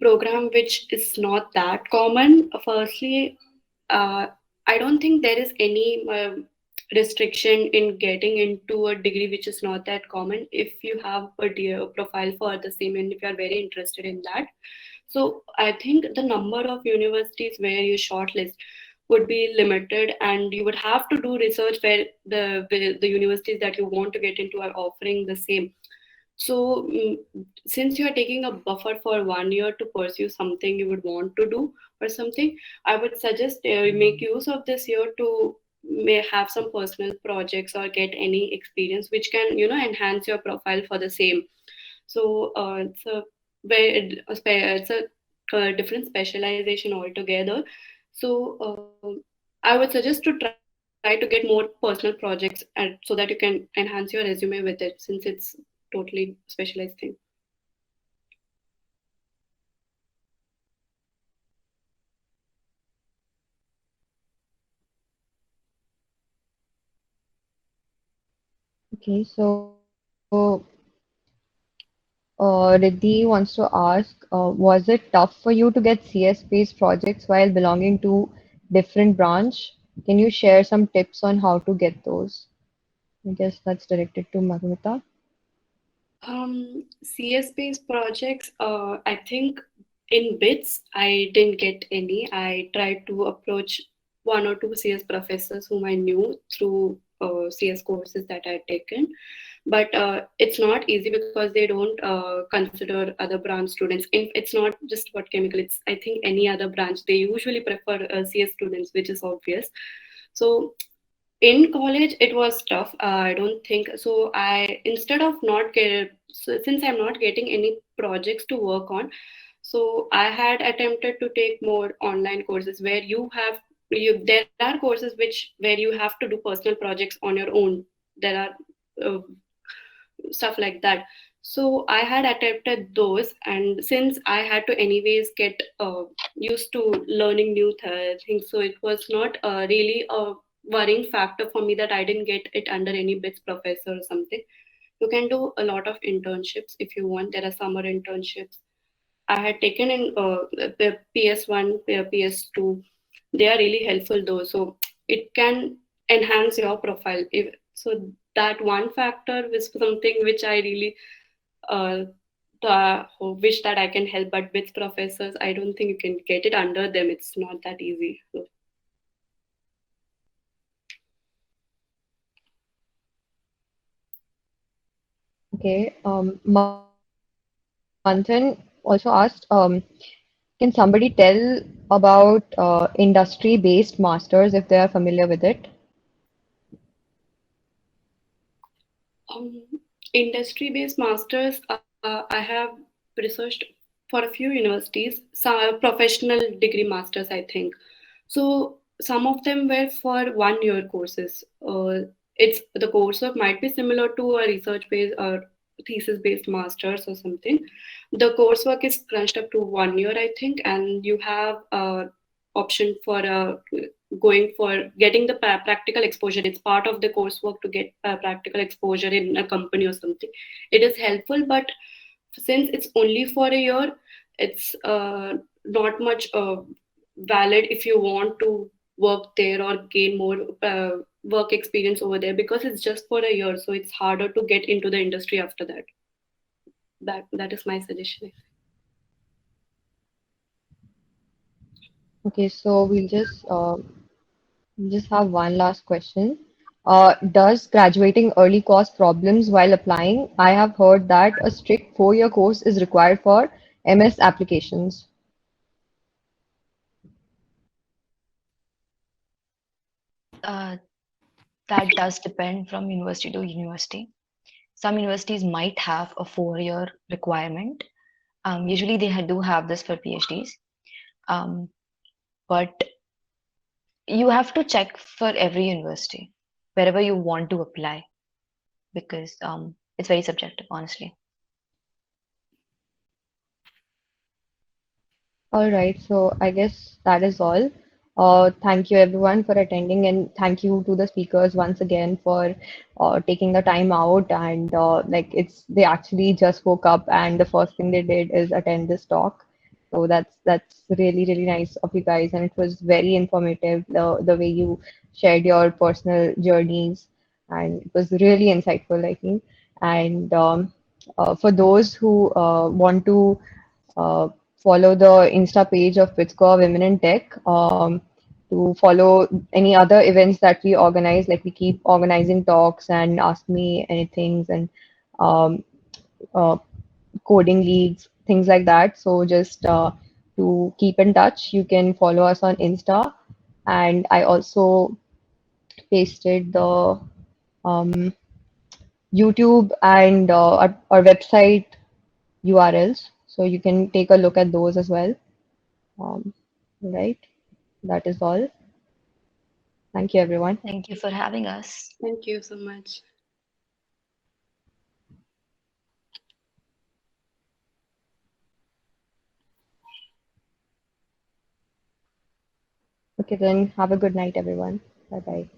program which is not that common, firstly, I don't think there is any restriction in getting into a degree which is not that common if you have a dear profile for the same and if you are very interested in that. So I think the number of universities where you shortlist would be limited, and you would have to do research where the universities that you want to get into are offering the same. So, since you are taking a buffer for 1 year to pursue something you would want to do or something, I would suggest make use of this year to may have some personal projects or get any experience which can enhance your profile for the same. So it's a different specialization altogether. So I would suggest to try to get more personal projects so that you can enhance your resume with it, since it's totally specialized thing. Okay, so Riddhi wants to ask, was it tough for you to get CS-based projects while belonging to different branch? Can you share some tips on how to get those? I guess that's directed to Madhumita. CS based projects, I think in BITS, I didn't get any. I tried to approach one or two CS professors whom I knew through CS courses that I had taken. But it's not easy because they don't consider other branch students. It's not just about chemical, it's I think any other branch. They usually prefer CS students, which is obvious. So in college it was tough. I don't think so. I instead of not get so since I'm not getting any projects to work on, so I had attempted to take more online courses where there are courses where you have to do personal projects on your own. There are uh, stuff like that. So I had attempted those, and since I had to anyways get used to learning new things, so it was not really a worrying factor for me that I didn't get it under any BITS professor or something. You can do a lot of internships if you want. There are summer internships. I had taken in the PS1, PS2. They are really helpful though. So it can enhance your profile. So that one factor was something which I really uh, wish that I can help. But with professors, I don't think you can get it under them. It's not that easy. So, Okay, Manthan also asked, can somebody tell about industry-based masters if they are familiar with it? um, industry-based masters, I have researched for a few universities, some professional degree masters, I think. So some of them were for 1 year courses. It's the coursework might be similar to a research-based or thesis-based masters or something. The coursework is crunched up to 1 year, I think, and you have option for going for getting the practical exposure. It's part of the coursework to get practical exposure in a company or something. It is helpful, but since it's only for a year, it's not much valid if you want to work there or gain more work experience over there, because it's just for a year, so it's harder to get into the industry after that. That is my suggestion. Okay, so we'll just have one last question. Does graduating early cause problems while applying? I have heard that a strict 4-year course is required for MS applications. Uh, that does depend from university to university. Some universities might have a 4-year requirement. Usually they do have this for PhDs. Um, but you have to check for every university wherever you want to apply, because it's very subjective, honestly. All right, so I guess that is all. Thank you everyone for attending, and thank you to the speakers once again for taking the time out, and like they actually just woke up and the first thing they did is attend this talk. So that's really really nice of you guys, and it was very informative the way you shared your personal journeys, and it was really insightful, I think. And for those who want to uh, follow the Insta page of BITS Goa Women in Tech, to follow any other events that we organize. Like we keep organizing talks and Ask Me Anythings and um, uh, coding leagues, things like that. So just to keep in touch, you can follow us on Insta. And I also pasted the um, YouTube and our website URLs, so you can take a look at those as well. Right, that is all. Thank you, everyone. Thank you for having us. Thank you so much. Okay, then have a good night, everyone. Bye bye.